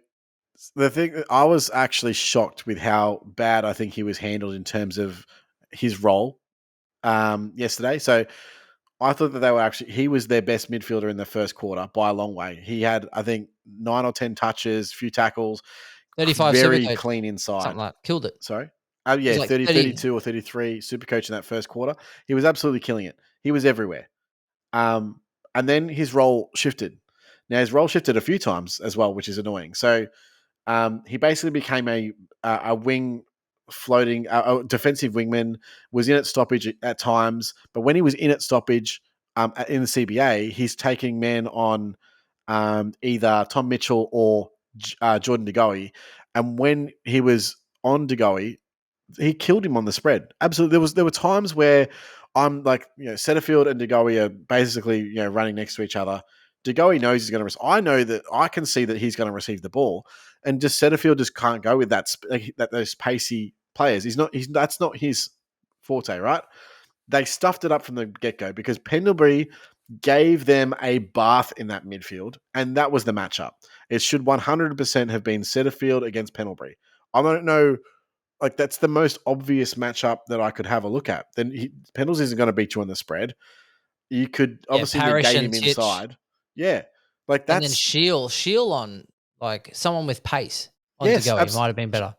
the thing, I was actually shocked with how bad I think he was handled in terms of his role yesterday. So I thought that he was their best midfielder in the first quarter by a long way. He had, I think, 9 or 10 touches, few tackles, 35 very Supercoach, clean inside. something like killed it. Sorry? Yeah, like 32 or 33 Supercoach in that first quarter. He was absolutely killing it. He was everywhere. And then his role shifted. Now, his role shifted a few times as well, which is annoying. So he basically became a wing floating, a defensive wingman, was in at stoppage at times. But when he was in at stoppage in the CBA, he's taking men on either Tom Mitchell or Jordan De Goey. And when he was on De Goey, he killed him on the spread. Absolutely. There were times where I'm like, Setterfield and De Goey are basically, running next to each other. De Goey knows he's going to. I know that I can see that he's going to receive the ball, and just Setterfield just can't go with that. Those pacey players. That's not his forte, right? They stuffed it up from the get go because Pendlebury gave them a bath in that midfield, and that was the matchup. It should 100% have been Setterfield against Pendlebury. I don't know. Like, that's the most obvious matchup that I could have a look at. Then Pendles isn't going to beat you on the spread. You could Yeah, obviously Parish negate and him Titch, inside. Yeah. Like, and then that's, Sheezel on like someone with pace on to yes, go. He might have been better.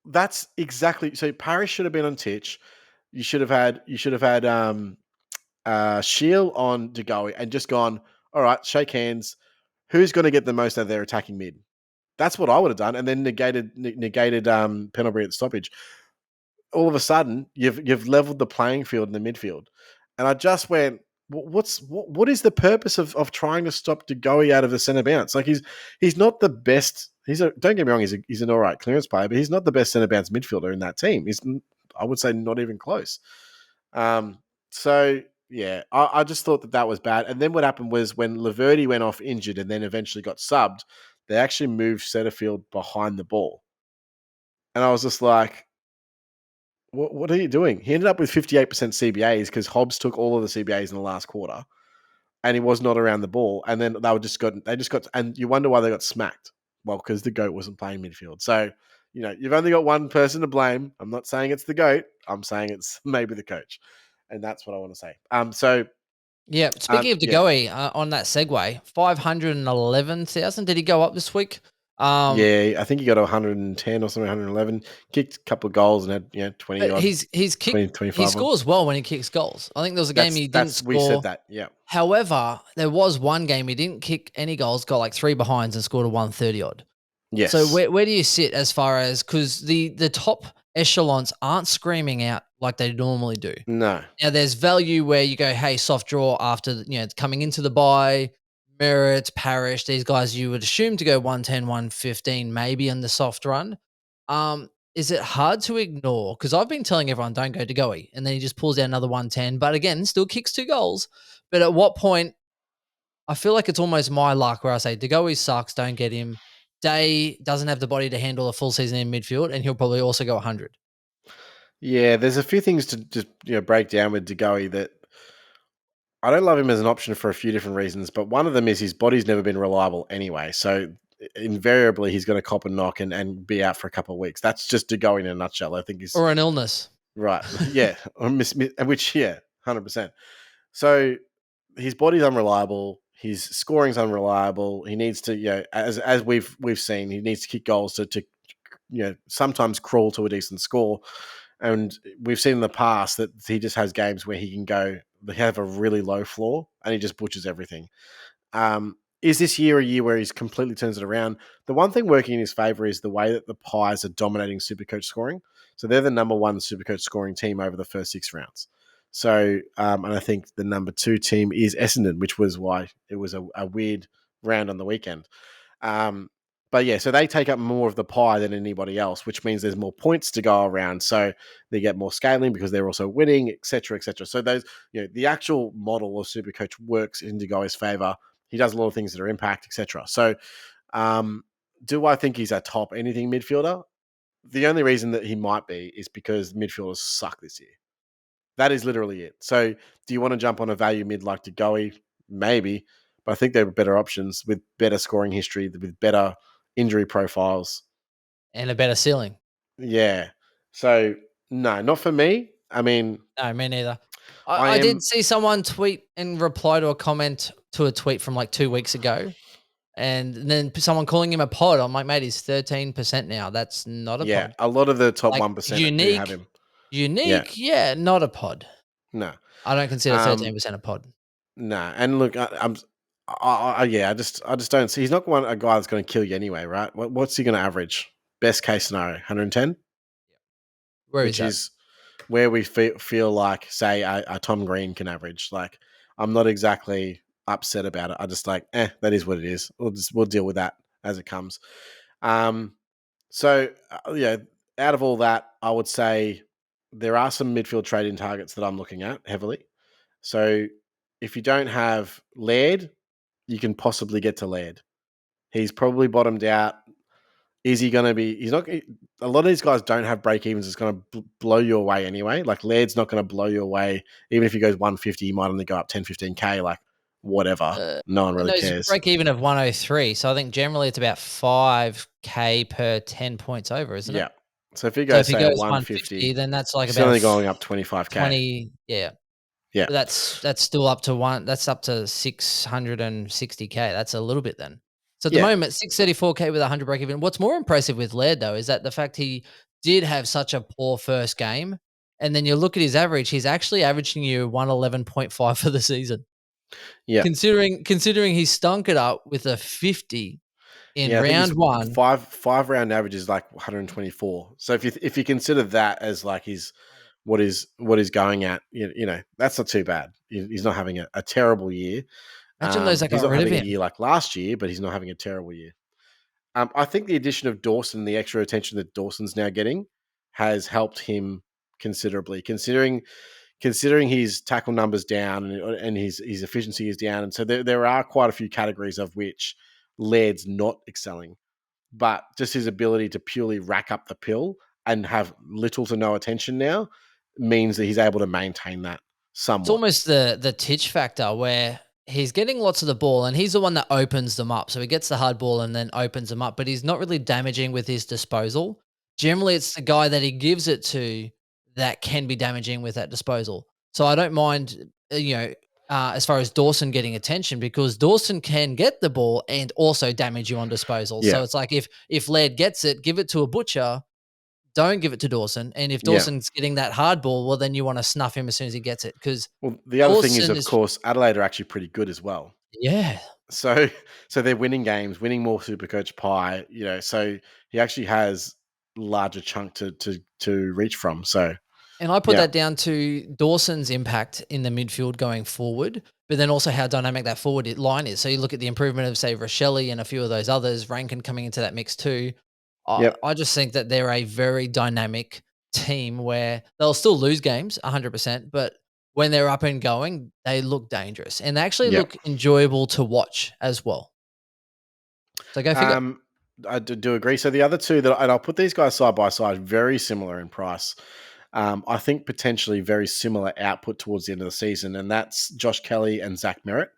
that's exactly. So Paris should have been on Titch. You should have had Shield on De Goey and just gone, all right, shake hands. Who's going to get the most out of their attacking mid? That's what I would have done, and then negated Pendlebury at the stoppage. All of a sudden, you've leveled the playing field in the midfield, and I just went, what is the purpose of trying to stop De Goey out of the centre bounce? Like, he's not the best. Don't get me wrong, he's an all right clearance player, but he's not the best centre bounce midfielder in that team. I would say, not even close. So yeah, I just thought that was bad. And then what happened was when Laverty went off injured and then eventually got subbed, they actually moved Setterfield behind the ball. And I was just like, what are you doing? He ended up with 58% CBAs because Hobbs took all of the CBAs in the last quarter and he was not around the ball. And then they just got, and you wonder why they got smacked. Well, because the GOAT wasn't playing midfield. So, you've only got one person to blame. I'm not saying it's the GOAT. I'm saying it's maybe the coach. And that's what I want to say. Yeah. Speaking of De Yeah. Goey, on that segue, 511,000. Did he go up this week? Yeah, I think he got 110 or something, 111. Kicked a couple of goals and had 20 odd, He's 20, kicked. He 25 odd. scores well when he kicks goals. I think there was a game he didn't We said score. that. Yeah. However, there was one game he didn't kick any goals, got like 3 behinds and scored a 130 odd. So Yes. where do you sit as far as, because the top echelons aren't screaming out like they normally do. No. Now there's value where you go, hey, soft draw after coming into the bye, Merritt, Parish, these guys you would assume to go 110, 115, maybe in the soft run. Is it hard to ignore? Because I've been telling everyone don't go to Goey, and then he just pulls down another 110, but again, still kicks 2 goals. But at what point, I feel like it's almost my luck where I say De Goey sucks, don't get him. Day doesn't have the body to handle a full season in midfield, and he'll probably also go 100. Yeah, there's a few things to just break down with De Goey that I don't love him as an option for a few different reasons, but one of them is his body's never been reliable anyway. So invariably he's going to cop a knock and be out for a couple of weeks. That's just De Goey in a nutshell. I think he's Or an illness. right. Yeah. Which, yeah, 100%. So his body's unreliable. His scoring's unreliable. He needs to, as we've seen, he needs to kick goals to sometimes crawl to a decent score. And we've seen in the past that he just has games where he can they have a really low floor and he just butchers everything. Is this year a year where he's completely turns it around? The one thing working in his favour is the way that the Pies are dominating Supercoach scoring. So they're the number one Supercoach scoring team over the first 6 rounds. So, and I think the number 2 team is Essendon, which was why it was a weird round on the weekend. But yeah, so they take up more of the pie than anybody else, which means there's more points to go around. So they get more scaling because they're also winning, et cetera, et cetera. So those, the actual model of Supercoach works in De Goey's favour. He does a lot of things that are impact, et cetera. So do I think he's a top anything midfielder? The only reason that he might be is because midfielders suck this year. That is literally it. So do you want to jump on a value mid like De Goey? Maybe. But I think there are better options with better scoring history, with better injury profiles. And a better ceiling. Yeah. So, no, not for me. I mean, No, me neither. I I did am. see someone tweet and reply to a comment to a tweet from like 2 weeks ago. And then someone calling him a pod. I'm like, mate, he's 13% now. That's not a Yeah. pod. A lot of the top Like 1% do have him. Yeah. yeah, not a pod. No. I don't consider 13% a pod. No. And look, I just don't see. He's not a guy that's going to kill you anyway, right? What's he going to average? Best case scenario, 110? Where Which is is where we feel like, say, a Tom Green can average. Like, I'm not exactly upset about it. I just like, that is what it is. We'll deal with that as it comes. So, out of all that, I would say there are some midfield trade-in targets that I'm looking at heavily. So if you don't have Laird, you can possibly get to Laird. He's probably bottomed out. Is he going to be? He's not. A lot of these guys don't have break evens. It's going to blow you away anyway. Like Laird's not going to blow you away. Even if he goes 150, he might only go up 10, 15K. Like whatever. No one really cares. Break even of 103. So I think generally it's about 5K per 10 points over, isn't it? Yeah. So if he goes, say, 150, then that's like he's about only going up 25K. 20. Yeah. Yeah. But that's still up to that's up to 660K. That's a little bit then. So at the moment, 634K with 100 break even. What's more impressive with Laird, though, is that the fact he did have such a poor first game. And then you look at his average, he's actually averaging you 111.5 for the season. Yeah. Considering he stunk it up with a 50 in round one. Five round average is like 124. So if you consider that as like what is going at, you know, that's not too bad. He's not having a terrible year. Imagine those that he's got not rid of having him. a year like last year, but he's not having a terrible year. I think the addition of Dawson, the extra attention that Dawson's now getting, has helped him considerably. Considering his tackle numbers down and his efficiency is down, and so there are quite a few categories of which Laird's not excelling, but just his ability to purely rack up the pill and have little to no attention now means that he's able to maintain that somewhat. It's almost the Titch factor where he's getting lots of the ball and he's the one that opens them up. So he gets the hard ball and then opens them up, but he's not really damaging with his disposal. Generally, it's the guy that he gives it to that can be damaging with that disposal. So I don't mind, as far as Dawson getting attention, because Dawson can get the ball and also damage you on disposal. Yeah. So it's like if Laird gets it, give it to a butcher. Don't give it to Dawson. And if Dawson's getting that hard ball, well, then you want to snuff him as soon as he gets it. Because the other thing is, of course, Adelaide are actually pretty good as well. Yeah. So they're winning games, winning more Supercoach pie. You know, so he actually has larger chunk to reach from. So, and I put that down to Dawson's impact in the midfield going forward, but then also how dynamic that forward line is. So you look at the improvement of, say, Rochelle and a few of those others, Rankin coming into that mix too. I just think that they're a very dynamic team where they'll still lose games 100%, but when they're up and going, they look dangerous and they actually look enjoyable to watch as well. So go figure. I do agree. So the other two and I'll put these guys side by side, very similar in price. I think potentially very similar output towards the end of the season, and that's Josh Kelly and Zach Merritt.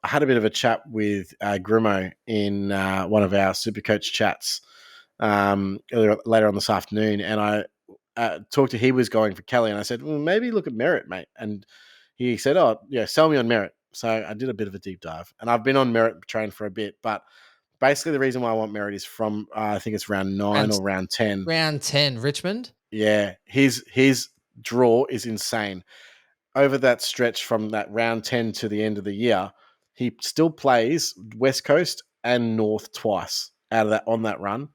I had a bit of a chat with Grimo in one of our Supercoach chats later on this afternoon, and I talked to he was going for Kelly, and I said, well, maybe look at Merritt, mate. And he said, oh, yeah, sell me on Merritt. So I did a bit of a deep dive, and I've been on Merritt train for a bit, but basically the reason why I want Merritt is from, I think it's round 9 or round 10. Round 10, Richmond? Yeah, his draw is insane. Over that stretch from that round 10 to the end of the year, he still plays West Coast and North twice out of that on that run.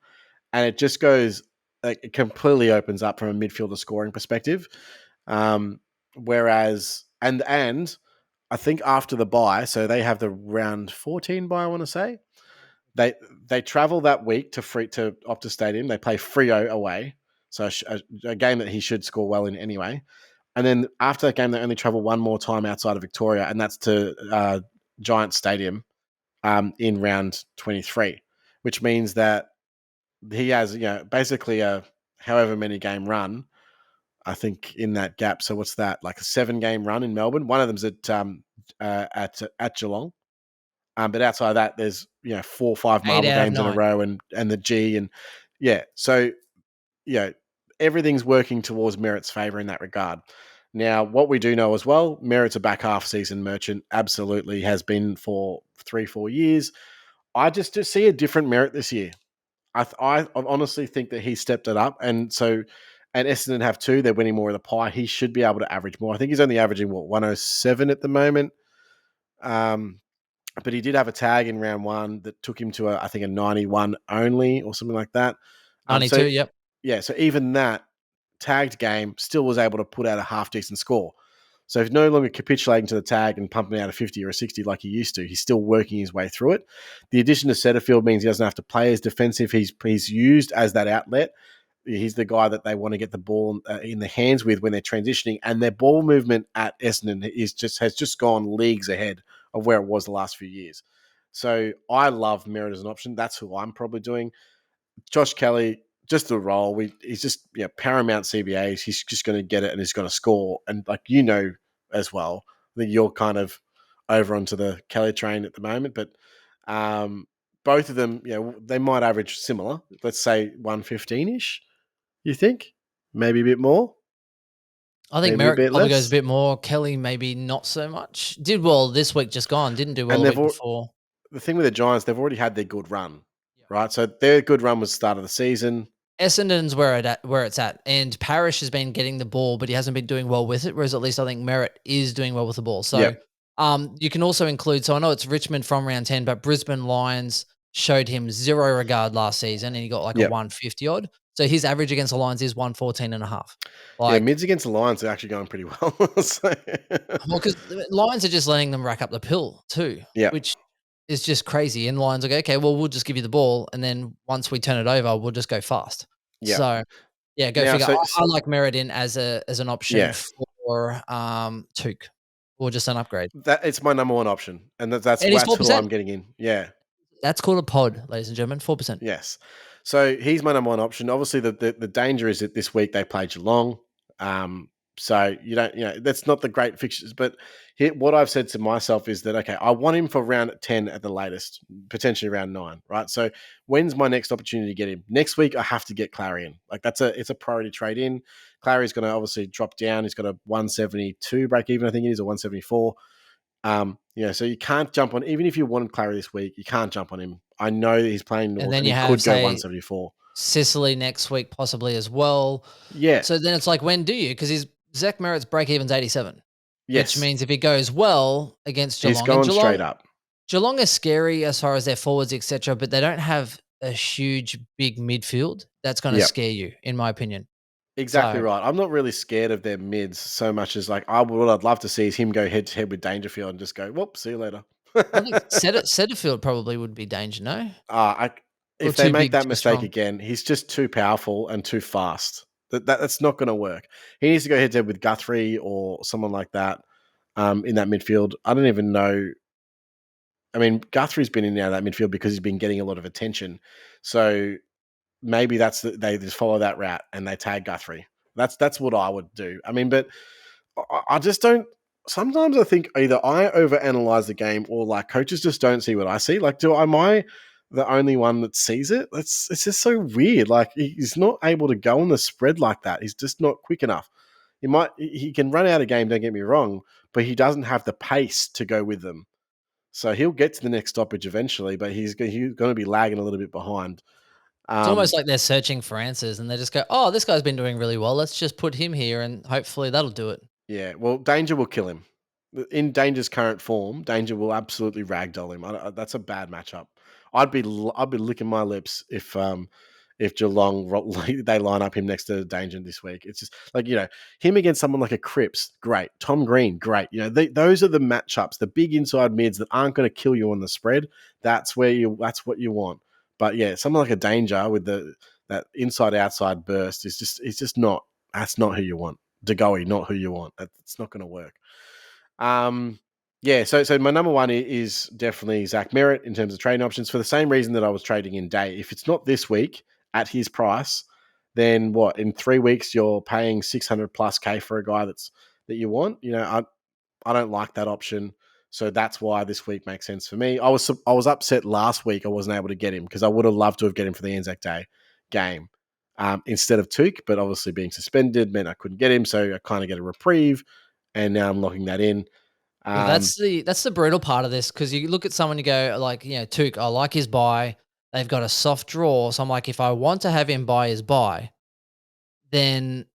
And it just goes, like, it completely opens up from a midfielder scoring perspective. Whereas, and I think after the bye, so they have the round 14 bye, I want to say. They travel that week to Optus Stadium. They play Freo away. So a game that he should score well in anyway. And then after that game, they only travel one more time outside of Victoria, and that's to Giant Stadium in round 23, which means that he has, basically a however many game run, I think, in that gap. So what's that? Like a 7-game run in Melbourne. One of them's at Geelong. But outside of that, there's 4 or 5 Marvel games in a row and the G and so everything's working towards Merritt's favour in that regard. Now, what we do know as well, Merritt's a back half season merchant, absolutely has been for 3-4 years. I just see a different Merritt this year. I honestly think that he stepped it up, and Essendon have too. They're winning more of the pie. He should be able to average more. I think he's only averaging 107 at the moment. But he did have a tag in round 1 that took him to I think a 91 only or something like that. 92, yep. Yeah, so even that tagged game still was able to put out a half decent score. So if no longer capitulating to the tag and pumping out a 50 or a 60 like he used to, he's still working his way through it. The addition to Setterfield means he doesn't have to play as defensive. He's used as that outlet. He's the guy that they want to get the ball in the hands with when they're transitioning, and their ball movement at Essendon has just gone leagues ahead of where it was the last few years. So I love Merritt as an option. That's who I'm probably doing. Josh Kelly, just the role. He's just paramount CBAs. He's just going to get it and he's going to score. And as well, I think you're kind of over onto the Kelly train at the moment, but both of them, they might average similar. Let's say 115-ish, you think? Maybe a bit more? I think Maybe a Merritt bit probably goes a less? bit more. Kelly maybe not so much. Did well this week, just gone. Didn't do well And the week before. the thing with the Giants, they've already had their good run, Yeah. right? So their good run was the start of the season. Essendon's where it's at, and Parrish has been getting the ball, but he hasn't been doing well with it. Whereas at least I think Merritt is doing well with the ball. So, Yep. you can also include. So I know it's Richmond from round 10, but Brisbane Lions showed him zero regard last season, and he got like a Yep. 150 odd. So his average against the Lions is 114.5. Yeah, mids against the Lions are actually going pretty well. So. Well, because the Lions are just letting them rack up the pill too, Yeah. which is just crazy. And Lions are like, okay, well, we'll just give you the ball, and then once we turn it over, we'll just go fast. Yeah. So, yeah, go Now, figure. I like Merritt in as an option yeah, for Touk, or just an upgrade. it's my number one option, and that's And he's who 4%. I'm getting in. Yeah. That's called a pod, ladies and gentlemen. 4%. Yes. So he's my number one option. Obviously, the danger is that this week they play Geelong. So that's not the great fixtures. But what I've said to myself is that, okay, I want him for round 10 at the latest, potentially round 9, right? So when's my next opportunity to get him? Next week, I have to get Clary in. Like it's a priority trade in. Clary's going to obviously drop down. He's got a 172 break even, I think it is, or 174. So you can't jump on, even if you wanted Clary this week, you can't jump on him. I know that he's playing And North then and you he have, could go say, 174. Sicily next week, possibly as well. Yeah. So then it's like, when do you? Because Zach Merritt's break even's 87. Yes. Which means if he goes well against Geelong, he's going straight up. Geelong is scary as far as their forwards, etc., but they don't have a huge, big midfield that's going to scare you, in my opinion. Exactly right. I'm not really scared of their mids so much as what I'd love to see is him go head to head with Dangerfield and just go, whoop, see you later. I think Setterfield probably would be danger, no? If they make that mistake again, he's just too powerful and too fast. That's not going to work. He needs to go head to head with Guthrie or someone like that in that midfield. I don't even know. I mean, Guthrie's been in and out of that midfield because he's been getting a lot of attention. So maybe they just follow that route and they tag Guthrie. That's what I would do. I mean, but I just don't. Sometimes I think either I overanalyze the game or like coaches just don't see what I see. Like, am I the only one that sees it? It's just so weird. Like he's not able to go on the spread like that. He's just not quick enough. He can run out of game. Don't get me wrong, but he doesn't have the pace to go with them. So he'll get to the next stoppage eventually, but he's going to be lagging a little bit behind. It's almost like they're searching for answers and they just go, oh, this guy's been doing really well. Let's just put him here and hopefully that'll do it. Yeah, well, Danger will kill him. In Danger's current form, Danger will absolutely ragdoll him. That's a bad matchup. I'd be licking my lips if Geelong they line up him next to Danger this week. It's just like him against someone like a Cripps, great. Tom Green, great. Those are the matchups, the big inside mids that aren't going to kill you on the spread. That's what you want. But yeah, someone like a Danger with that inside outside burst is just not. That's not who you want. DeGoey, not who you want. It's not going to work. So my number one is definitely Zach Merritt in terms of trading options for the same reason that I was trading in Day. If it's not this week at his price, then what? In 3 weeks, you're paying 600 plus K for a guy that you want. I don't like that option. So that's why this week makes sense for me. I was upset last week I wasn't able to get him because I would have loved to have get him for the Anzac Day game instead of Touk, but obviously being suspended meant I couldn't get him, so I kind of get a reprieve, and now I'm locking that in. Well, that's the brutal part of this because you look at someone, you go like, Touk, I like his buy. They've got a soft draw, so I'm like, if I want to have him buy his buy, then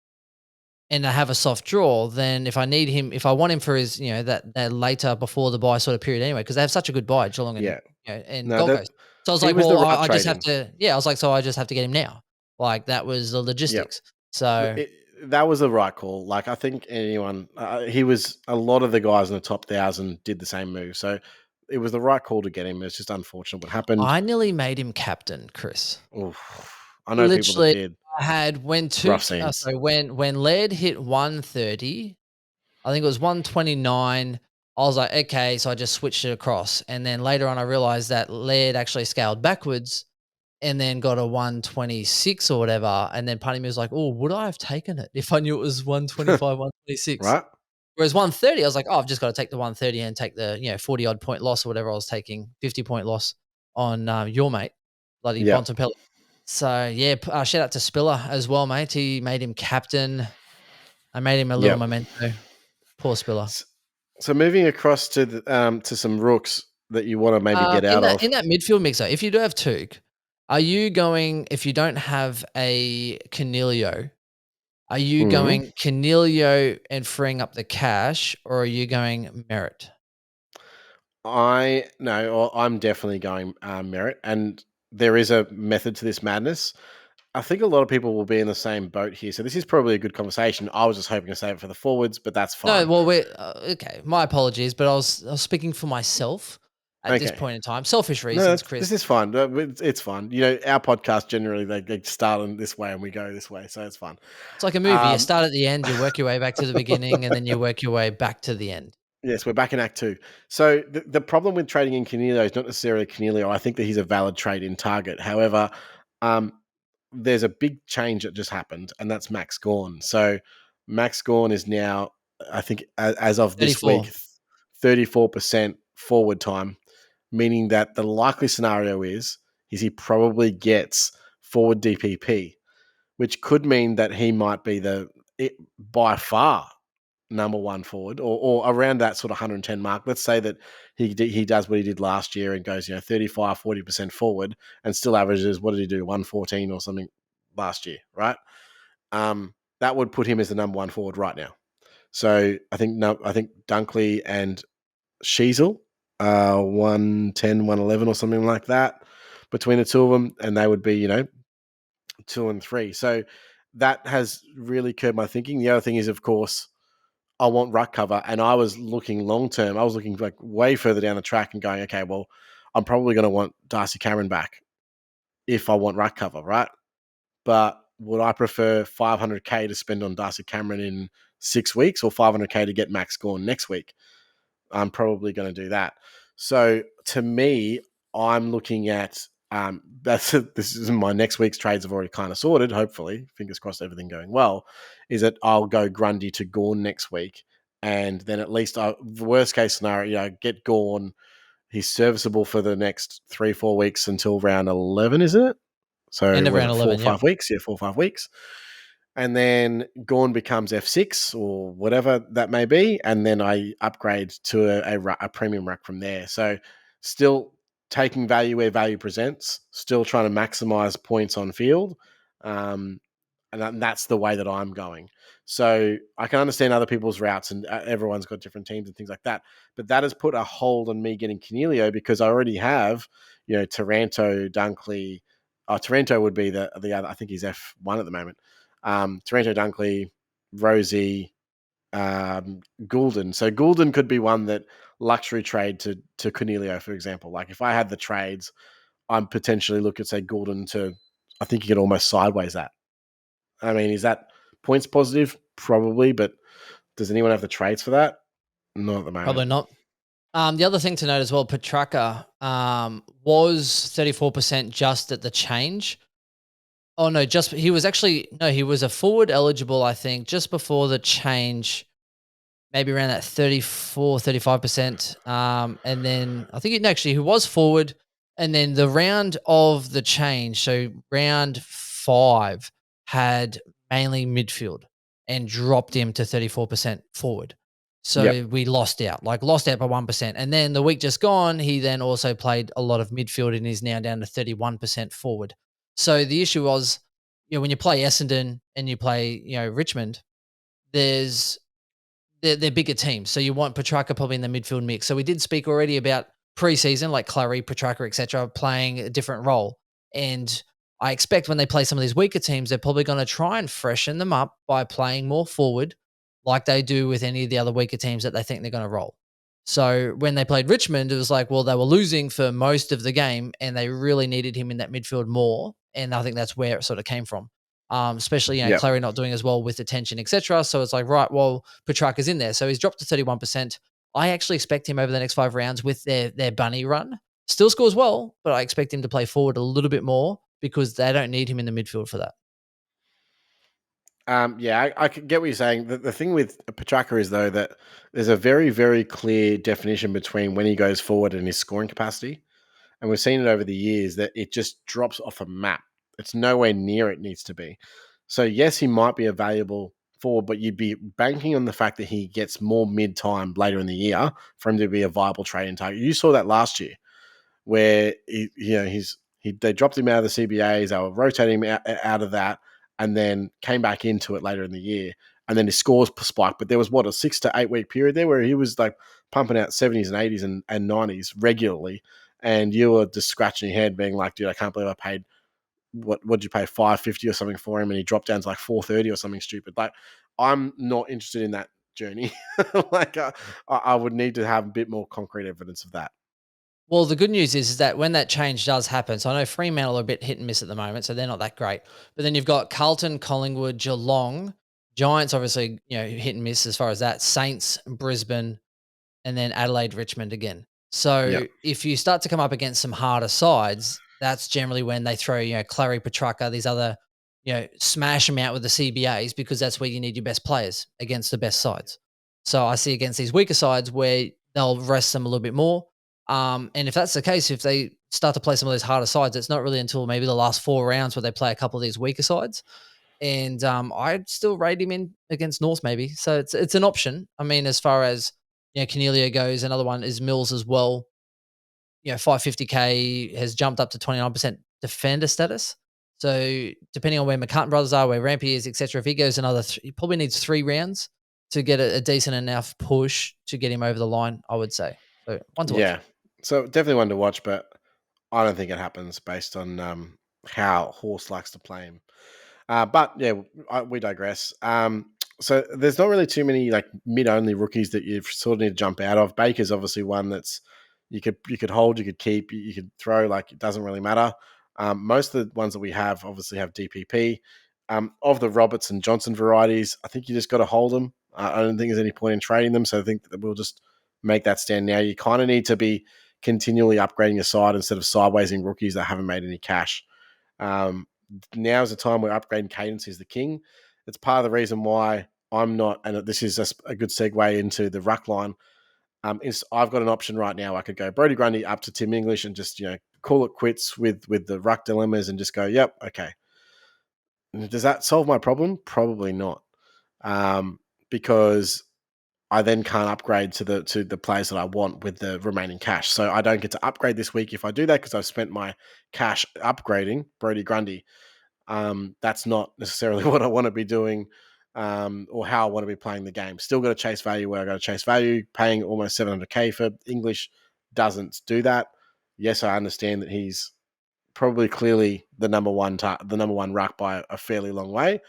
and I have a soft draw, then if I want him for his, that later before the buy sort of period anyway, because they have such a good buy, Geelong and Gold Coast. So I was like, well, I just have to, I was like, so I just have to get him now. Like that was the logistics. So that was the right call. Like I think a lot of the guys in the top 1,000 did the same move. So it was the right call to get him. It's just unfortunate what happened. I nearly made him captain, Chris. Oof. I know people that did. I had when Rough Touk, scenes. so when Laird hit 130, I think it was 129. I was like, okay, so I just switched it across. And then later on, I realized that Laird actually scaled backwards and then got a 126 or whatever. And then part of me was like, oh, would I have taken it if I knew it was 125, 126? Right? Whereas 130, I was like, oh, I've just got to take the 130 and take the 40 odd point loss or whatever I was taking, 50-point loss on your mate, bloody Yep. Bontempelli. So yeah, shout out to Spiller as well, mate. He made him captain. I made him a little Yep. memento. Poor Spiller. So moving across to some rooks that you want to maybe get In out that of. in that midfield mixer, if you do have Touk, are you going, if you don't have a Canelio, are you Mhm. going Canelio and freeing up the cash, or are you going Merritt? I'm definitely going Merritt, and there is a method to this madness. I think a lot of people will be in the same boat here, so this is probably a good conversation. I was just hoping to save it for the forwards, but that's No, fine. well, we're okay. My apologies, but I was speaking for myself at this Okay, point in time. Selfish no, reasons, Chris. this is fine. It's fun. You know, our podcast generally they start in this way and we go this way, so it's fun. It's like a movie. You Um, start at the end, you work your way back to the beginning, and then you work your way back to the end. Yes, we're back in Act 2. So the problem with trading in Canelio is not necessarily Canelio. I think that he's a valid trade in target. However, um, there's a big change that just happened, and that's Max Gawn. So Max Gawn is now, I think, as of this 34. week, 34% forward time, meaning that the likely scenario is he probably gets forward DPP, which could mean that he might be by far number one forward or around that sort of 110 mark. Let's say that he does what he did last year and goes, 35, 40% forward and still averages, what did he do? 114 or something last year, right? That would put him as the number one forward right now. So I think Dunkley and Sheezel, 110, 111 or something like that between the two of them. And they would be, 2 and 3. So that has really curbed my thinking. The other thing is, of course, I want ruck cover, and I was looking long term. I was looking like way further down the track and going, okay, well, I'm probably going to want Darcy Cameron back if I want ruck cover, right? But would I prefer 500k to spend on Darcy Cameron in 6 weeks or 500k to get Max Gawn next week? I'm probably going to do that. So to me, I'm looking at this is my next week's trades. I've already kind of sorted. Hopefully, fingers crossed, everything going well. Is that I'll go Grundy to Gawn next week, and then at least the worst case scenario, get Gawn. He's serviceable for the next 3-4 weeks until round 11, isn't it? So End of was round it 4 or 11, yep. 5 weeks? Yeah, 4 or 5 weeks. And then Gawn becomes F6 or whatever that may be, and then I upgrade to a premium rack from there. So still taking value where value presents, still trying to maximize points on field, and that's the way that I'm going. So I can understand other people's routes, and everyone's got different teams and things like that. But that has put a hold on me getting Canelio because I already have, Taranto, Dunkley. Taranto would be the other. I think he's F1 at the moment. Taranto, Dunkley, Rosie, Goulden. So Goulden could be one that luxury trade to Cornelio, for example. Like if I had the trades, I'm potentially looking at say Goulden to. I think you could almost sideways that. I mean, is that points positive? Probably, but does anyone have the trades for that? Not at the Probably moment. not. The other thing to note as well, Petrarca was 34% just at the change. Oh no, he was a forward eligible, I think, just before the change, maybe around that 34, 35%. And then I think he was forward. And then the round of the change, so round 5 had mainly midfield and dropped him to 34% forward. So Yep. we lost out by 1%. And then the week just gone, he then also played a lot of midfield and is now down to 31% forward. So the issue was, when you play Essendon and you play, Richmond, they're bigger teams. So you want Petrarca probably in the midfield mix. So we did speak already about preseason, like Clary, Petrarca, etc., playing a different role. And I expect when they play some of these weaker teams, they're probably going to try and freshen them up by playing more forward, like they do with any of the other weaker teams that they think they're going to roll. So when they played Richmond, it was like, well, they were losing for most of the game and they really needed him in that midfield more. And I think that's where it sort of came from. especially, Yep. Clary not doing as well with attention, etc. So it's like, right, well, Petrarca's in there. So he's dropped to 31%. I actually expect him over the next 5 rounds with their bunny run. Still scores well, but I expect him to play forward a little bit more because they don't need him in the midfield for that. I can get what you're saying. The thing with Petrarca is, though, that there's a very, very clear definition between when he goes forward and his scoring capacity. And we've seen it over the years that it just drops off a map. It's nowhere near it needs to be. So, yes, he might be a valuable forward, but you'd be banking on the fact that he gets more mid-time later in the year for him to be a viable trading target. You saw that last year where they dropped him out of the CBAs, they were rotating him out of that, and then came back into it later in the year. And then his scores spiked. But there was, a 6 to 8 week period there where he was like pumping out 70s and 80s and 90s regularly. And you were just scratching your head being like, dude, I can't believe I paid, what did you pay, $550 or something for him? And he dropped down to like $430 or something stupid. Like, I'm not interested in that journey. I would need to have a bit more concrete evidence of that. Well, the good news is that when that change does happen, so I know Fremantle are a bit hit and miss at the moment, so they're not that great. But then you've got Carlton, Collingwood, Geelong, Giants, obviously, hit and miss as far as that. Saints, Brisbane, and then Adelaide, Richmond again. Yeah. So if you start to come up against some harder sides, that's generally when they throw, Clary, Petrarca, these other, smash them out with the CBAs because that's where you need your best players against the best sides. So I see against these weaker sides where they'll rest them a little bit more. And if that's the case, if they start to play some of those harder sides, it's not really until maybe the last 4 rounds where they play a couple of these weaker sides. And I'd still rate him in against North maybe. So it's an option. I mean, as far as Cornelia goes, another one is Mills as well. 550K has jumped up to 29% defender status. So depending on where McCartan brothers are, where Rampy is, etc., if he goes another, he probably needs 3 rounds to get a decent enough push to get him over the line, I would say. So one to watch. Yeah. So definitely one to watch, but I don't think it happens based on how Horse likes to play him. But yeah, we digress. So there's not really too many like mid-only rookies that you sort of need to jump out of. Baker's obviously one that's you could hold, you could keep, you could throw. Like, it doesn't really matter. Most of the ones that we have obviously have DPP. Of the Roberts and Johnson varieties, I think you just got to hold them. I don't think there's any point in trading them. So I think that we'll just make that stand now. You kind of need to be continually upgrading your side instead of sidewaysing rookies that haven't made any cash. Now is the time where upgrading cadence is the king. It's part of the reason why I'm not, and this is a good segue into the ruck line. Is I've got an option right now. I could go Brodie Grundy up to Tim English and just call it quits with the ruck dilemmas and just go, yep, okay. Does that solve my problem? Probably not, because I then can't upgrade to the players that I want with the remaining cash. So I don't get to upgrade this week if I do that because I've spent my cash upgrading Brodie Grundy. That's not necessarily what I want to be doing, or how I want to be playing the game. Still got to chase value where I got to chase value. Paying almost 700K for English doesn't do that. Yes, I understand that he's probably clearly the number one ruck by a fairly long way,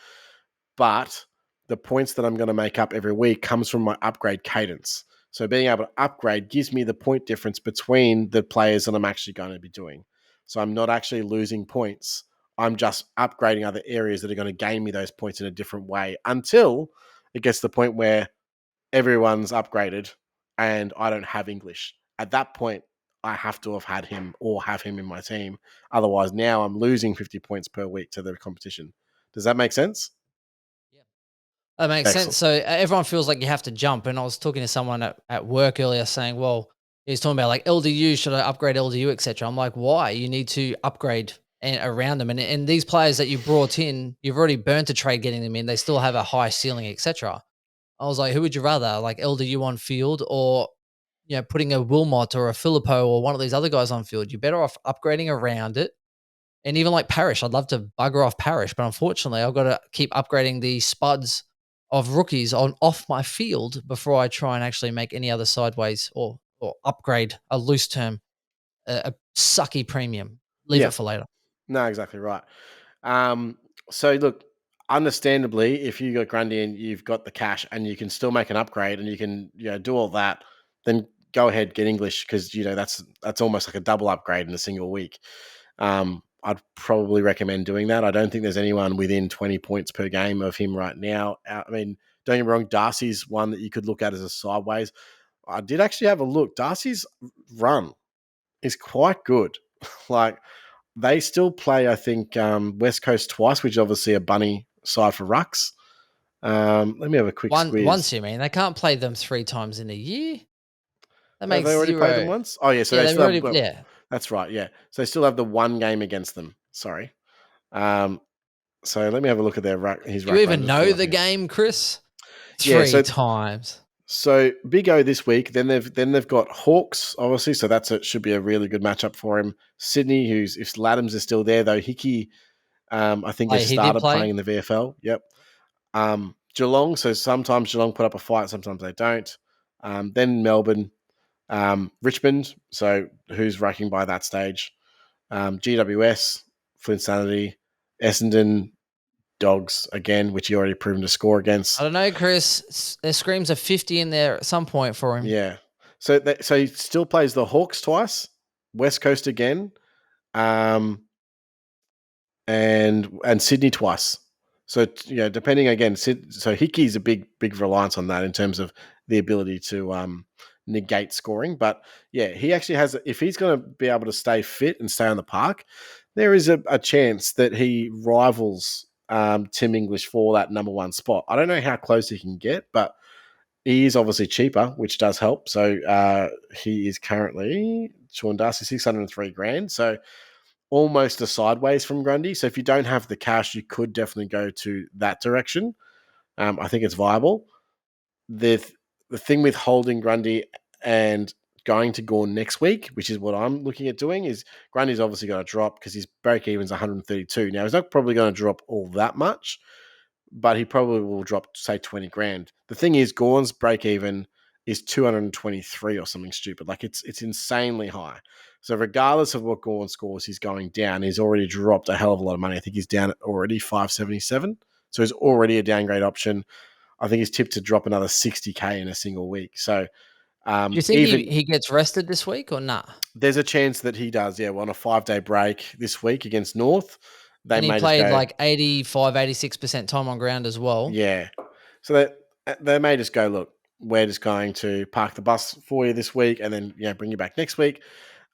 but the points that I'm going to make up every week comes from my upgrade cadence. So being able to upgrade gives me the point difference between the players that I'm actually going to be doing. So I'm not actually losing points. I'm just upgrading other areas that are going to gain me those points in a different way until it gets to the point where everyone's upgraded and I don't have English. At that point, I have to have had him or have him in my team. Otherwise, now I'm losing 50 points per week to the competition. Does that make sense? That makes sense. Excellent. So everyone feels like you have to jump. And I was talking to someone at work earlier saying, well, he's talking about like LDU, should I upgrade LDU, etc. I'm like, why? You need to upgrade around them. And these players that you brought in, you've already burnt a trade getting them in. They still have a high ceiling, etc. I was like, who would you rather, like LDU on field or putting a Wilmot or a Filippo or one of these other guys on field? You're better off upgrading around it. And even like Parrish, I'd love to bugger off Parrish, but unfortunately, I've got to keep upgrading the spuds of rookies on off my field before I try and actually make any other sideways or upgrade a loose term, a sucky premium. Leave Yeah. it for later. No, exactly right. So look, understandably, if you got Grundy and you've got the cash and you can still make an upgrade and you can do all that, then go ahead, get English, because that's almost like a double upgrade in a single week. I'd probably recommend doing that. I don't think there's anyone within 20 points per game of him right now. I mean, don't get me wrong, Darcy's one that you could look at as a sideways. I did actually have a look. Darcy's run is quite good. Like, they still play, I think, West Coast twice, which is obviously a bunny side for Rucks. Let me have a quick squeeze. Once, you mean? They can't play them 3 times in a year? That Have makes they already played them 0. once? Oh, yeah. So Yeah, they they've still already have. yeah. That's right. Yeah. So they still have the one game against them. Sorry. So let me have a look at his Do you ruck run. even Just pull know it up the here. game, Chris? Yeah. 3 times. So Big O this week. Then they've got Hawks, obviously. So should be a really good matchup for him. Sydney, if Laddams is still there though, Hickey, I think has He did started play. playing in the VFL. Yep. Geelong. So sometimes Geelong put up a fight, sometimes they don't. Then Melbourne, Richmond. So who's racking by that stage? GWS, Flint Sanity, Essendon, Dogs again, which he already proven to score against. I don't know, Chris. There screams a 50 in there at some point for him. Yeah. So he still plays the Hawks twice, West Coast again, and Sydney twice. So depending again, so Hickey's a big reliance on that in terms of the ability to negate scoring. But yeah, he actually has. If he's going to be able to stay fit and stay on the park, there is a chance that he rivals Tim English for that number 1 spot. I don't know how close he can get, but he is obviously cheaper, which does help. So he is currently Sean Darcy $603,000. So almost a sideways from Grundy. So if you don't have the cash, you could definitely go to that direction. I think it's viable. The thing with holding Grundy and going to Gawn next week, which is what I'm looking at doing, is Grundy's obviously going to drop because his break even's 132. Now he's not probably going to drop all that much, but he probably will drop, say, 20 grand. The thing is, Gawn's break even is 223 or something stupid. Like it's insanely high. So regardless of what Gawn scores, he's going down. He's already dropped a hell of a lot of money. I think he's down at already 577. So he's already a downgrade option. I think he's tipped to drop another 60K in a single week. So Do you think he gets rested this week or not? there's a chance that he does, yeah. Well, on a 5-day break this week against North, they And he may just played go, like 85, 86% time on ground as well. yeah. So they may just go, look, we're just going to park the bus for you this week and then bring you back next week.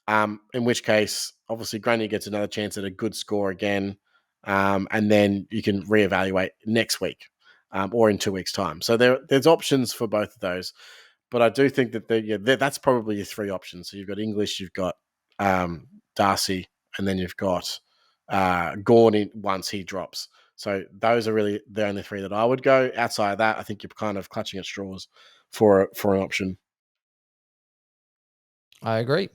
In which case, obviously, Grundy gets another chance at a good score again, and then you can reevaluate next week or in 2 weeks' time. So there's options for both of those. But I do think that that's probably your 3 options. So you've got English, you've got Darcy, and then you've got Gawn in once he drops. So those are really the only 3 that I would go. Outside of that, I think you're kind of clutching at straws for an option. I agree.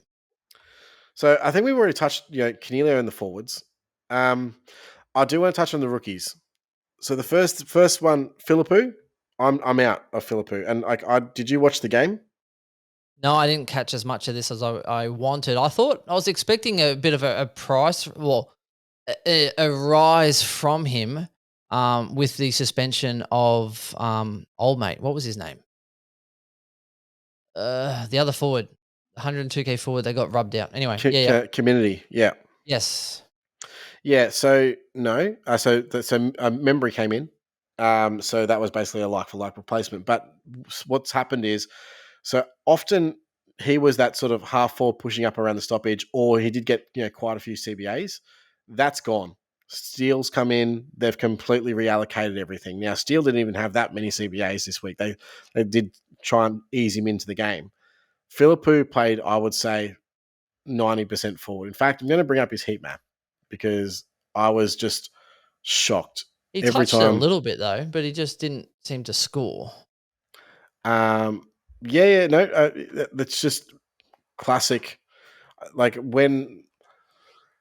So I think we've already touched, Canelio and the forwards. I do want to touch on the rookies. So the first one, Philippou. I'm out of Philippou. And did you watch the game? No, I didn't catch as much of this as I wanted. I was expecting a bit of a price, well, a rise from him with the suspension of old mate. What was his name? The other forward, 102K forward. They got rubbed out. Anyway, yeah. Community, yeah. Yes. Yeah, so no. So Membry came in. So that was basically a like-for-like replacement. But what's happened is, so often he was that sort of half forward pushing up around the stoppage, or he did get quite a few CBAs. That's gone. Steele's come in. They've completely reallocated everything. Now, Steele didn't even have that many CBAs this week. They did try and ease him into the game. Philippou played, I would say, 90% forward. In fact, I'm going to bring up his heat map because I was just shocked He every touched it a time. little bit though, but he just didn't seem to score. No, that's just classic. Like when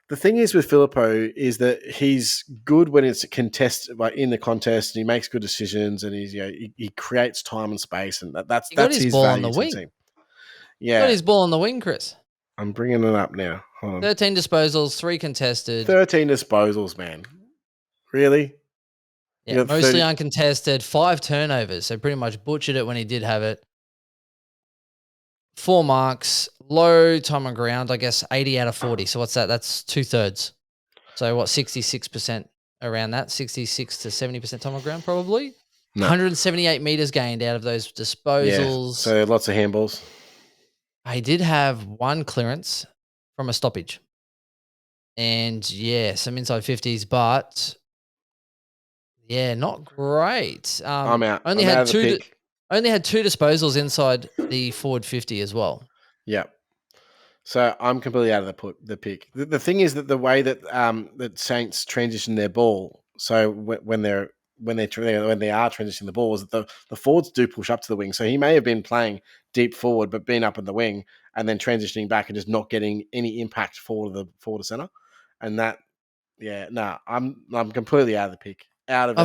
the thing is with Philippou is that he's good when it's contested, like in the contest, and he makes good decisions, and he creates time and space, and that's He got his his ball on value the to the wing. team. He got Yeah, his ball on the wing, Chris. I'm bringing it up now. Hold on. 13 disposals, 3 contested. 13 disposals, man. Really? Yeah, mostly uncontested. 5 turnovers, so pretty much butchered it when he did have it. 4 marks, low time on ground, I guess 80 out of 40. So what's that? That's 2/3. So what, 66% around that, 66 to 70% time on ground probably. No. 178 meters gained out of those Yeah. disposals. So lots of handballs. I did have one clearance from a stoppage. And yeah, some inside 50s, but yeah, not great. I'm out. Only I'm out had of the pick. only had two disposals inside the forward 50 as well. Yeah. So I'm completely out of the pick. The thing is that the way that that Saints transition their ball, so when they are transitioning the ball, is that the forwards do push up to the wing. So he may have been playing deep forward, but being up in the wing and then transitioning back and just not getting any impact for the forward center. And that, yeah, no, I'm completely out of the pick, out of it.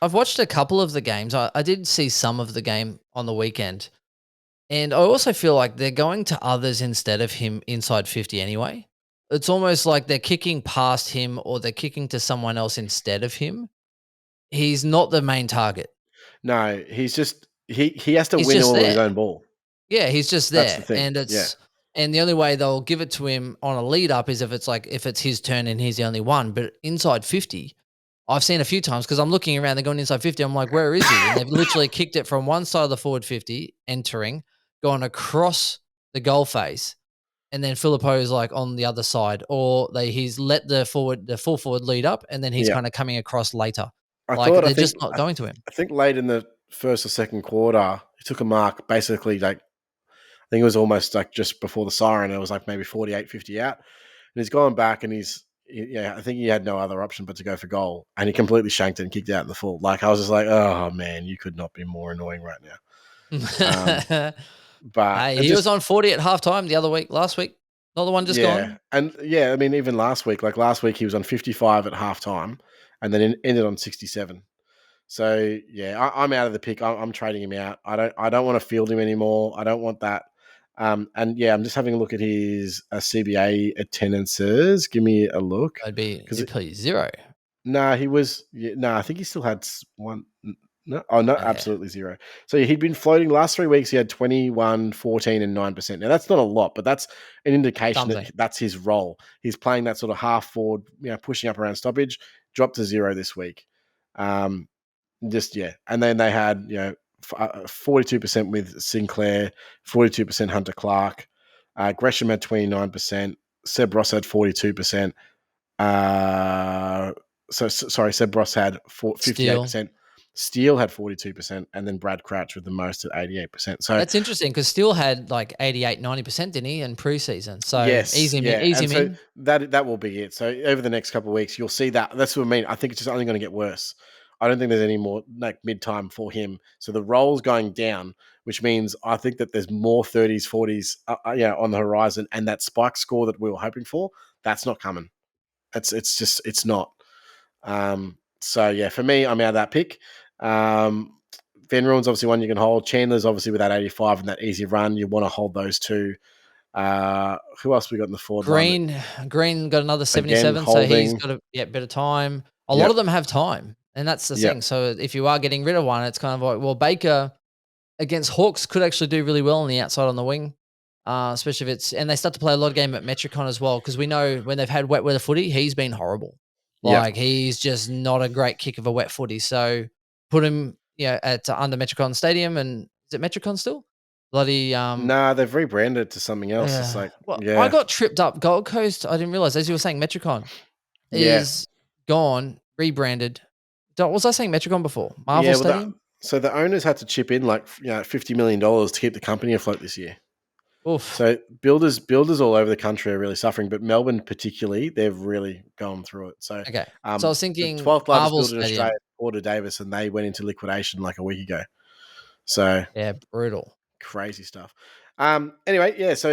I've watched a couple of the games. I did see some of the game on the weekend. And I also feel like they're going to others instead of him inside 50 anyway. It's almost like they're kicking past him or they're kicking to someone else instead of him. He's not the main target. No, he's just he has to He's win just all of his there. own ball. Yeah, he's just That's the there. thing. And Yeah. the only way they'll give it to him on a lead up is if it's his turn and he's the only one. But inside 50, I've seen a few times because I'm looking around, they're going inside 50. I'm like, where is he? And they've literally kicked it from one side of the forward 50, entering, gone across the goal face, and then Filippo's like on the other side, or he's let the full forward lead up, and then he's Yeah. kind of coming across later. I Like thought. they're just not going to him. I think late in the first or second quarter, he took a mark. Basically, like I think it was almost like just before the siren. It was like maybe 48, 50 out, and he's gone back and yeah. I think he had no other option but to go for goal, and he completely shanked it and kicked out in the full. Like I was just like, oh man, you could not be more annoying right now. But Hey, it he was just on 40 at halftime last week. Not the one just yeah, gone. and yeah, I mean even last week, he was on 55 at halftime, and then ended on 67. So yeah, I'm out of the pick. I'm trading him out. I don't want to field him anymore. I don't want that. And yeah, I'm just having a look at his CBA attendances. Give me a look because It'd be 0. no, he was no. I think he still had one. No, oh no, Okay. absolutely zero. So he'd been floating last 3 weeks. He had 21, 14, and 9%. Now that's not a lot, but that's an indication Something. that that's his role. He's playing that sort of half forward, pushing up around stoppage. Dropped to 0 this week. Um, just yeah, and then they had 42% with Sinclair, 42% Hunter Clark, Gresham had 29%, Seb Ross had 42%. Sorry, Seb Ross had 58%. Steele had 42%, and then Brad Crouch with the most at 88%. So That's interesting because Steele had like 88, 90%, didn't he, in preseason? So yes, yeah, ease and him so in. that will be it. So over the next couple of weeks, you'll see that. That's what I mean. I think it's just only going to get worse. I don't think there's any more like mid time for him. So the roll's going down, which means I think that there's more 30s, 40s, on the horizon, and that spike score that we were hoping for, that's not coming. It's not. So yeah, for me, I'm out of that pick. Van Ruin's obviously one you can hold. Chandler's obviously with that 85 and that easy run. You want to hold those two. Who else we got in the forward line? Green got another Again, 77, so he's holding. got a bit of time. A lot Yep. of them have time, and that's the Yep. thing. So if you are getting rid of one, it's kind of like, well, Baker against Hawks could actually do really well on the outside on the wing, especially if and they start to play a lot of game at Metricon as well, because we know when they've had wet weather footy, he's been horrible. Yep. Like he's just not a great kick of a wet footy. So put him, at under Metricon Stadium, and is it Metricon still? Bloody Nah, they've rebranded to something else. It's like, well, I yeah, got tripped up. Gold Coast, I didn't realize, as you were saying, Metricon yeah, is gone, rebranded. Was I saying Metricon before? Marvel yeah. Well, Stadium? so the owners had to chip in like $50 million to keep the company afloat this year. Oof. So builders all over the country are really suffering, but Melbourne particularly, they've really gone through it. So Okay. So I was the thinking 12th largest Marvel builder in Australia, Stadium. Porter Davis, and they went into liquidation like a week ago. So Yeah, brutal. crazy stuff. Anyway, yeah. So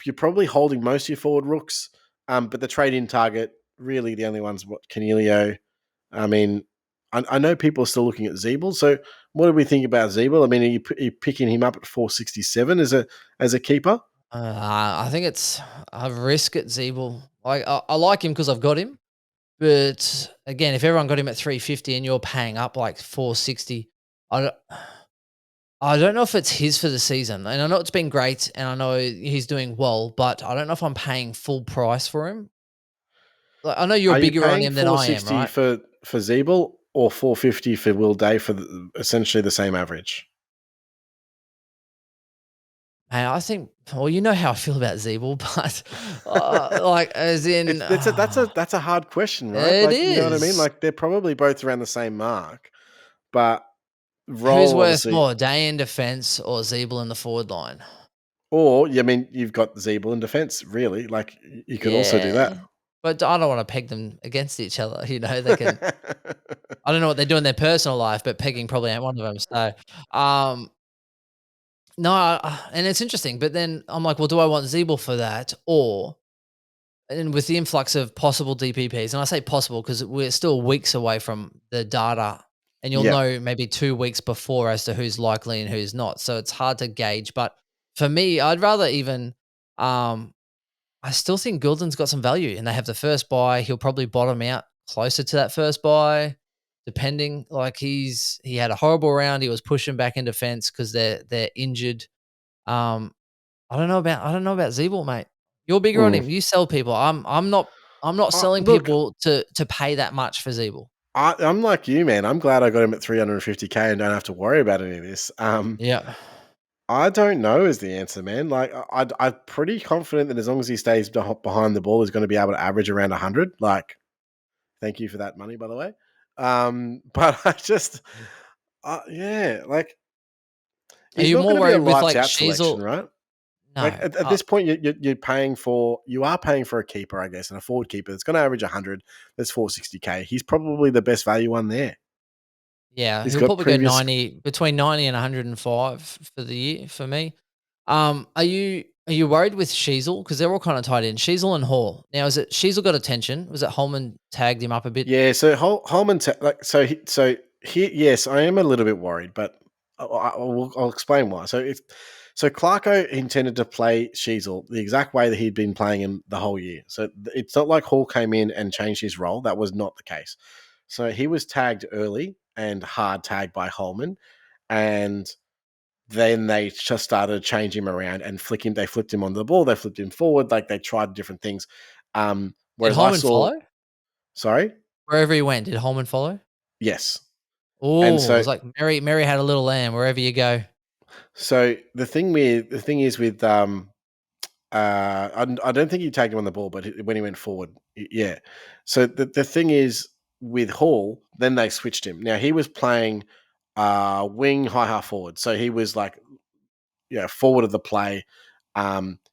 you're probably holding most of your forward rooks, but the trade-in target really the only one's what Canelio. I mean, I know people are still looking at Ziebel. So what do we think about Ziebel? I mean, are you picking him up at 467 as a keeper? I think it's a risk at Ziebel. I like him because I've got him. But again, if everyone got him at 350 and you're paying up like 460, I don't, I don't know if it's his for the season. And I know it's been great and I know he's doing well, but I don't know if I'm paying full price for him. Like, I know you're Are you bigger on paying him than I am, 460 right? for Ziebel or 450 for Will Day for essentially the same average? And I think, well, you know how I feel about Ziebel, but like, as in, That's a hard question, right? it Like, you know what I mean? is. Like, they're probably both around the same mark, but Who's role worth obviously. more, Day in defense or Ziebel in the forward line? Or, I mean, you've got Ziebel in defence, really. Like, you could also do that. Yeah. But I don't want to peg them against each other. They can, I don't know what they do in their personal life, but pegging probably ain't one of them. So, no, and it's interesting. But then I'm like, well, do I want Ziebel for that? Or, and with the influx of possible DPPs, and I say possible because we're still weeks away from the data, and you'll Yeah. know maybe 2 weeks before as to who's likely and who's not. So it's hard to gauge. But for me, I'd rather even, I still think Goulden's got some value, and they have the first buy. He'll probably bottom out closer to that first buy, depending. Like he had a horrible round. He was pushing back in defense because they're injured. Um, I don't know about Ziebel, mate. You're bigger on Mm. him. You sell people. I'm not selling Look, people to pay that much for Ziebel. I'm like you, man. I'm glad I got him at 350K and don't have to worry about any of this. Yeah. I don't know is the answer, man. Like, I'm pretty confident that as long as he stays behind the ball, he's going to be able to average around 100. Like, thank you for that money, by the way. But I just, yeah, like, Are he's you not going more to be a worried with lights like out selection, Sheezel? right? Like, No. at this point, you are paying for a keeper, I guess, and a forward keeper that's going to average 100. That's 460K. He's probably the best value one there. Yeah, He's he'll got probably go previous. 90, between 90 and 105 for the year for me. Are you worried with Sheezel? Because they're all kind of tied in. Sheezel and Hall. Now, is it Sheezel got attention? Was it Holman tagged him up a bit? Yeah, so Holman, yes, I am a little bit worried, but I'll explain why. So Clarko intended to play Sheezel the exact way that he'd been playing him the whole year. So it's not like Hall came in and changed his role. That was not the case. So he was tagged early and hard tagged by Holman, and then they just started changing him around and flick him. They flipped him on the ball. They flipped him forward. Like they tried different things. Did Whereas I Holman saw, follow? sorry, Wherever he went, did Holman follow? yes. And Oh, it so was like Mary had a little lamb wherever you go. So the thing is with I don't think he tagged him on the ball, but when he went forward, yeah. So the thing is with Hall, then they switched him. Now he was playing wing high half forward, so he was like forward of the play.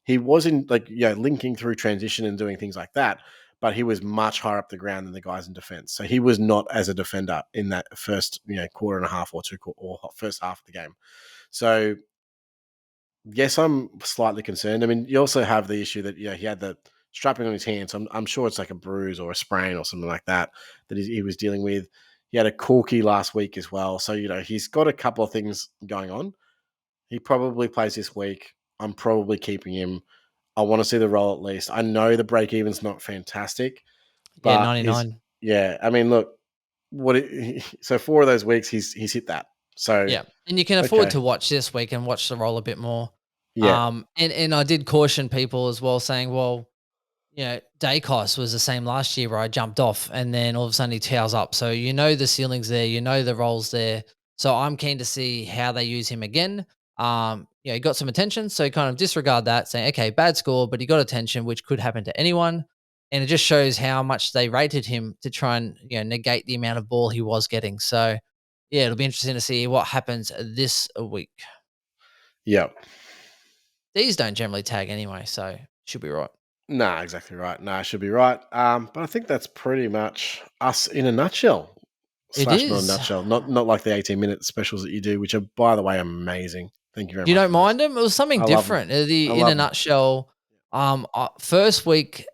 He wasn't like linking through transition and doing things like that, but he was much higher up the ground than the guys in defense. So he was not as a defender in that first quarter and a half or first half of the game. So yes, I'm slightly concerned. I mean, you also have the issue that he had the strapping on his hand, so I'm sure it's like a bruise or a sprain or something like that he was dealing with. He had a corky last week as well, so he's got a couple of things going on. He probably plays this week. I'm probably keeping him. I want to see the role at least. I know the break even's not fantastic, Yeah, but his 99. I mean, look, so 4 of those weeks he's hit that. So Yeah, and you can afford okay, to watch this week and watch the roll a bit more. yeah, And I did caution people as well, saying, well, Dacos was the same last year where I jumped off and then all of a sudden he towels up. So the ceiling's there, the roll's there. So I'm keen to see how they use him again. He got some attention, so kind of disregard that, saying, okay, bad score, but he got attention, which could happen to anyone. And it just shows how much they rated him to try and negate the amount of ball he was getting. So yeah, it'll be interesting to see what happens this week. yeah. These don't generally tag anyway, so should be right. Nah, exactly right. Nah, I should be right. But I think that's pretty much us in a nutshell. It Slash not a is. nutshell. Not like the 18-minute specials that you do, which are, by the way, amazing. Thank you very You much don't for those. mind them? It was something I love them. different. I The in a love them. nutshell, first week.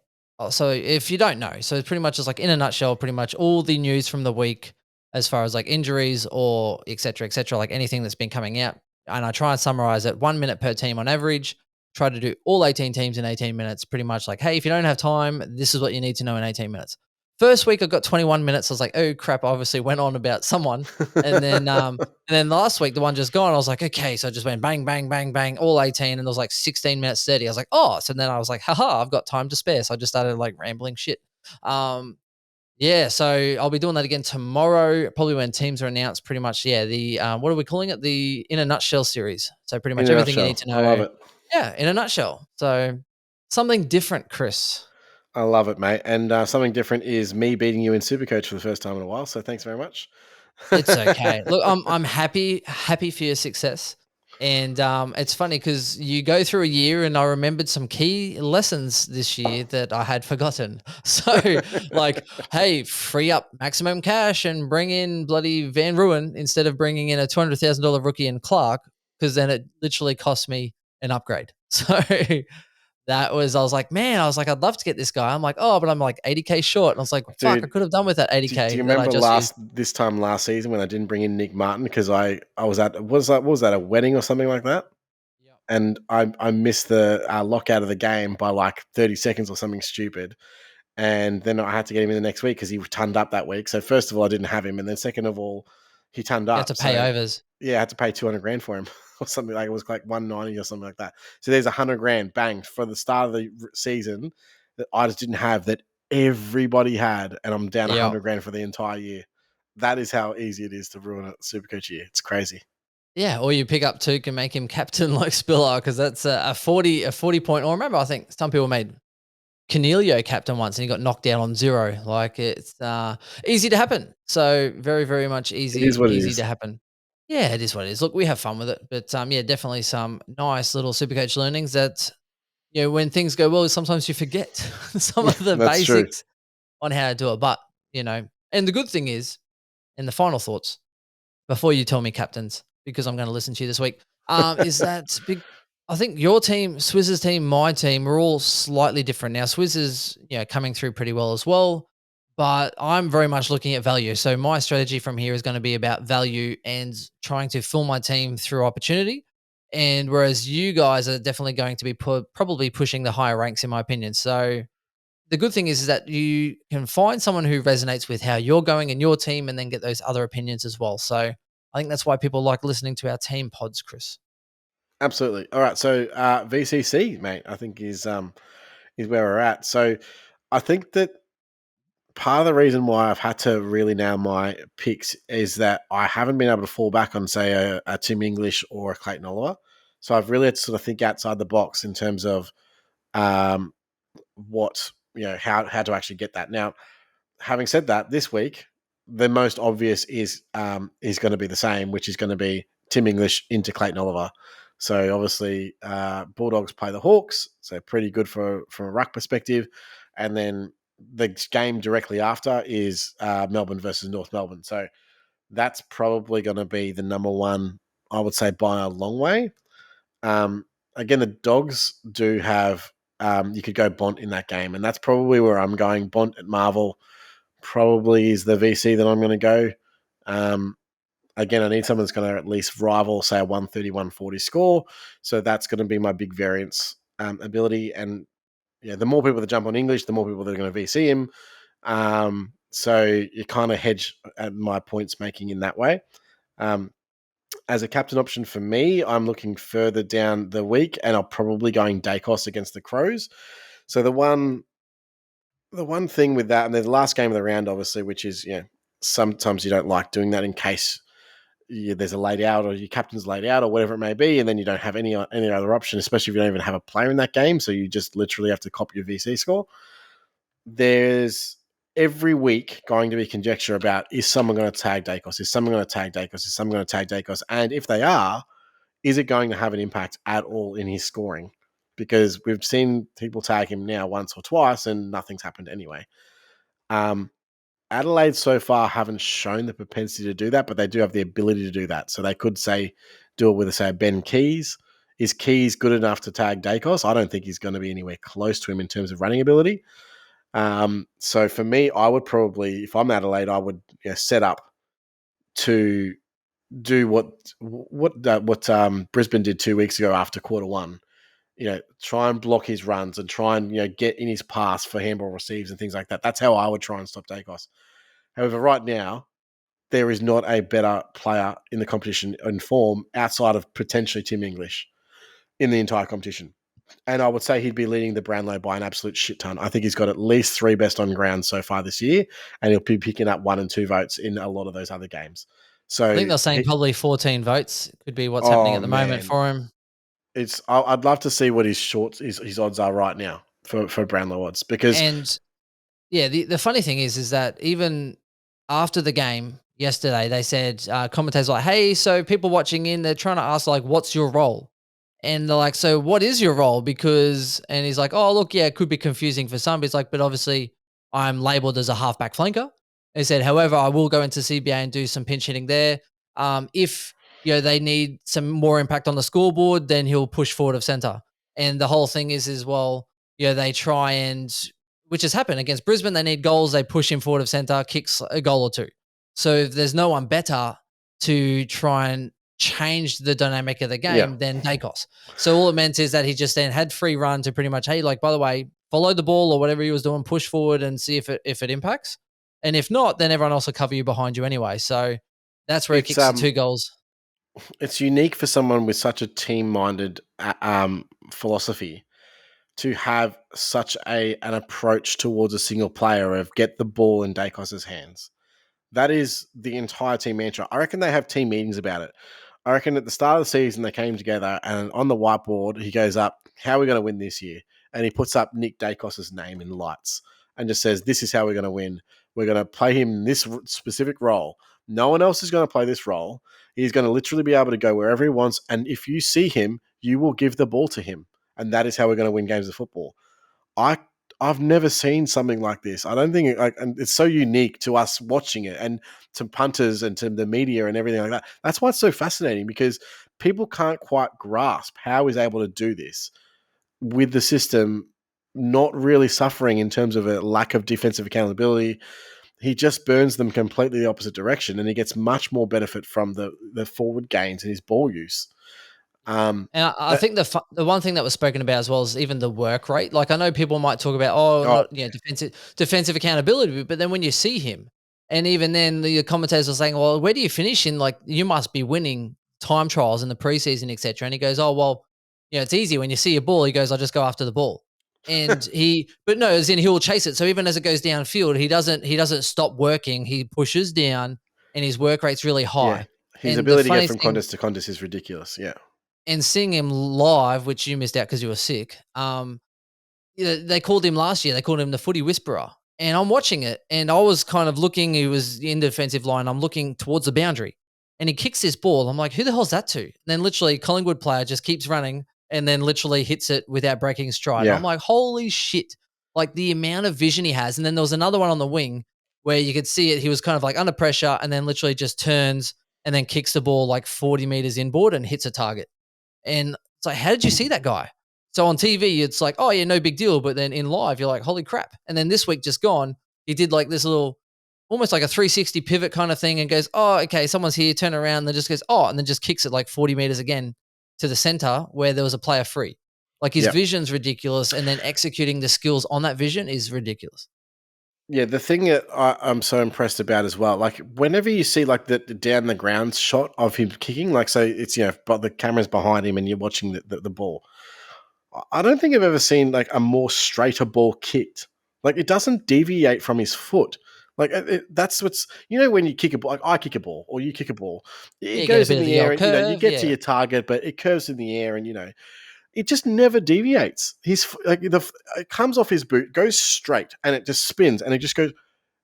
So if you don't know, so it's pretty much just like in a nutshell, pretty much all the news from the week, as far as like injuries or et cetera, like anything that's been coming out. And I try and summarize it 1 minute per team on average. Try to do all 18 teams in 18 minutes. Pretty much like, hey, if you don't have time, this is what you need to know in 18 minutes. First week I got 21 minutes. I was like, oh crap! I obviously went on about someone, and then last week, the one just gone. I was like, okay. So I just went bang, bang, bang, bang, all 18. And there was like 16 minutes 30. I was like, oh. So then I was like, haha, I've got time to spare. So I just started like rambling shit. Yeah, so I'll be doing that again tomorrow, probably when teams are announced. Pretty much, yeah. The what are we calling it? The In a Nutshell series. So pretty In much a everything you need nutshell, to I love know. it. Yeah, in a nutshell. So something different, Chris. I love it, mate. And something different is me beating you in Supercoach for the first time in a while. So thanks very much. It's okay. Look, I'm happy for your success. And it's funny because you go through a year, and I remembered some key lessons this year that I had forgotten. So, like, hey, free up maximum cash and bring in bloody Van Ruin instead of bringing in a $200,000 rookie in Clark, because then it literally cost me an upgrade. So I was like, man, I was like, I'd love to get this guy. I'm like, oh, but I'm like 80K short. And I was like, fuck, I Dude, could have done with that do 80K you that I remember just used. this time last season when I didn't bring in Nick Martin because I was at what was that, a wedding or something like that? Yep. And I missed the lockout of the game by like 30 seconds or something stupid. And then I had to get him in the next week because he turned up that week. So first of all, I didn't have him, and then second of all, he turned You have to up. pay So overs. yeah, I had to pay 200 grand for him or something, like it was like 190 or something like that. So there's 100 grand banged for the start of the season that I just didn't have, that everybody had, and I'm down Yeah. 100 grand for the entire year. That is how easy it is to ruin a Supercoach year. It's crazy. Yeah, or you pick up Touk and make him captain like Spiller, because that's a 40 point. Or remember, I think some people made Cornelio captain once and he got knocked down on zero. Like it's easy to happen. So very, very much It is easy, what it easy to is. happen. Yeah, it is what it is. Look, we have fun with it, but yeah, definitely some nice little Supercoach learnings that when things go well, sometimes you forget some of the That's true. basics on how to do it. But and the good thing is, in the final thoughts, before you tell me captains, because I'm going to listen to you this week, is that big? I think your team, Swizz's team, my team, we're all slightly different. Now, Swizz is coming through pretty well as well, but I'm very much looking at value. So my strategy from here is going to be about value and trying to fill my team through opportunity. And whereas you guys are definitely going to be probably pushing the higher ranks, in my opinion. So the good thing is that you can find someone who resonates with how you're going in your team and then get those other opinions as well. So I think that's why people like listening to our team pods, Chris. Absolutely. All right. So VCC, mate, I think is where we're at. So I think that part of the reason why I've had to really nail my picks is that I haven't been able to fall back on, say, a Tim English or a Clayton Oliver. So I've really had to sort of think outside the box in terms of um, what how to actually get that. Now, having said that, this week the most obvious is going to be the same, which is going to be Tim English into Clayton Oliver. So obviously, Bulldogs play the Hawks, so pretty good from a ruck perspective, and then the game directly after is Melbourne versus North Melbourne. So that's probably going to be the number one, I would say, by a long way. Um, Again, the Dogs do have. You could go Bont in that game, and that's probably where I'm going. Bont at Marvel probably is the VC that I'm going to go. Um, Again, I need someone that's going to at least rival, say, a 130, 140 score. So that's going to be my big variance ability. And yeah, the more people that jump on English, the more people that are going to VC him. So you kind of hedge at my points making in that way. Um, as a captain option for me, I'm looking further down the week, and I'm probably going Dacos against the Crows. So the one thing with that, and the last game of the round, obviously, which is sometimes you don't like doing that in case there's a laid out or your captain's laid out or whatever it may be, and then you don't have any other option, especially if you don't even have a player in that game. So you just literally have to copy your VC score. There's every week going to be conjecture about, is someone going to tag Dacos? Is someone going to tag Dacos? Is someone going to tag Dacos? And if they are, is it going to have an impact at all in his scoring? Because we've seen people tag him now once or twice and nothing's happened anyway. Adelaide so far haven't shown the propensity to do that, but they do have the ability to do that. So they could do it with, say, Ben Keys. Is Keys good enough to tag Dacos? I don't think he's going to be anywhere close to him in terms of running ability. So for me, I would probably, if I'm Adelaide, I would set up to do what Brisbane did 2 weeks ago after quarter one. Try and block his runs and try and get in his pass for handball receives and things like that. That's how I would try and stop Dacos. However, right now there is not a better player in the competition in form outside of potentially Tim English in the entire competition. And I would say he'd be leading the Brownlow by an absolute shit ton. I think he's got at least 3 best on ground so far this year, and he'll be picking up 1 and 2 votes in a lot of those other games. I think So, they're saying probably 14 votes could be what's happening oh at the moment man, for him. I'd love to see what his odds are right now for Brownlow odds, because And yeah, the funny thing is that even after the game yesterday, they said commentators were like, "Hey, so people watching in, they're trying to ask like, what's your role?" And they're like, "So what is your role?" Because and he's like, "Oh, look, yeah, it could be confusing for some." But he's like, "But obviously, I'm labelled as a halfback flanker." He said, "However, I will go into CBA and do some pinch hitting there. If they need some more impact on the scoreboard, then he'll push forward of centre." And the whole thing is well, they try and which has happened against Brisbane. They need goals. They push him forward of centre, kicks a goal or two. So if there's no one better to try and change the dynamic of the yeah, game than Dacos. So all it meant is that he just then had free run to pretty much, hey, like, by the way, follow the ball or whatever he was doing, push forward and see if it impacts. And if not, then everyone else will cover you behind you anyway. So that's where he it's kicks the 2 goals. it's unique for someone with such a team-minded philosophy to have such an approach towards a single player of get the ball in Dacos's hands. That is the entire team mantra. I reckon they have team meetings about it. I reckon at the start of the season they came together, and on the whiteboard he goes up, "How are we going to win this year?" And he puts up Nick Dacos's name in lights and just says, "This is how we're going to win. We're going to play him in this specific role. No one else is going to play this role. He's going to literally be able to go wherever he wants. And if you see him, you will give the ball to him. And that is how we're going to win games of football." I I've never seen something like this. I don't think and it's so unique to us watching it and to punters and to the media and everything like that. That's why it's so fascinating, because people can't quite grasp how he's able to do this with the system not really suffering in terms of a lack of defensive accountability. He just burns them completely the opposite direction, and he gets much more benefit from the forward gains and his ball use. And I Uh, think the one thing that was spoken about as well is even the work rate. Like I know people might talk about, oh, oh, not defensive accountability, but then when you see him, and even then the commentators are saying, well, where do you finish in? Like you must be winning time trials in the preseason, etc. And he goes, oh well, it's easy when you see a ball. He goes, I just go after the ball, and but no, as in he will chase it. So even as it goes downfield, he doesn't stop working. He pushes down, and his work rate's really yeah. high. His And the ability to get funny from thing contest to contest is ridiculous. Yeah. and seeing him live, which you missed out because you were sick, they called him last year. They called him the footy whisperer. And I'm watching it, and I was kind of looking. He was in the defensive line. I'm looking towards the boundary, and he kicks this ball. I'm like, who the hell's that to? And then literally, Collingwood player just keeps running, and then literally hits it without breaking stride. And I'm Yeah. like, holy shit! Like the amount of vision he has. And then there was another one on the wing where you could see it. He was kind of like under pressure, and then literally just turns and then kicks the ball like 40 meters inboard and hits a target. And it's like, how did you see that guy? So on TV, it's like, oh yeah, no big deal. But then in live, you're like, holy crap. And then this week just gone, he did like this little, almost like a 360 pivot kind of thing and goes, oh, okay, someone's here, turn around, and then just goes, oh, and then just kicks it like 40 meters again to the center where there was a player free. Like his Yeah. vision's ridiculous. And then executing the skills on that vision is ridiculous. Yeah, the thing that I'm so impressed about as well, like whenever you see like the down the ground shot of him kicking, like so it's but the camera's behind him and you're watching the ball. I don't think I've ever seen like a more straighter ball kicked. Like it doesn't deviate from his foot. Like that's what's when you kick a ball, like I kick a ball or you kick a ball, Yeah, it you get a goes bit in of the the air old and you curve. get to Yeah. your target, but it curves in the air and it just never deviates. He's like it comes off his boot, goes straight, and it just spins, and it just goes.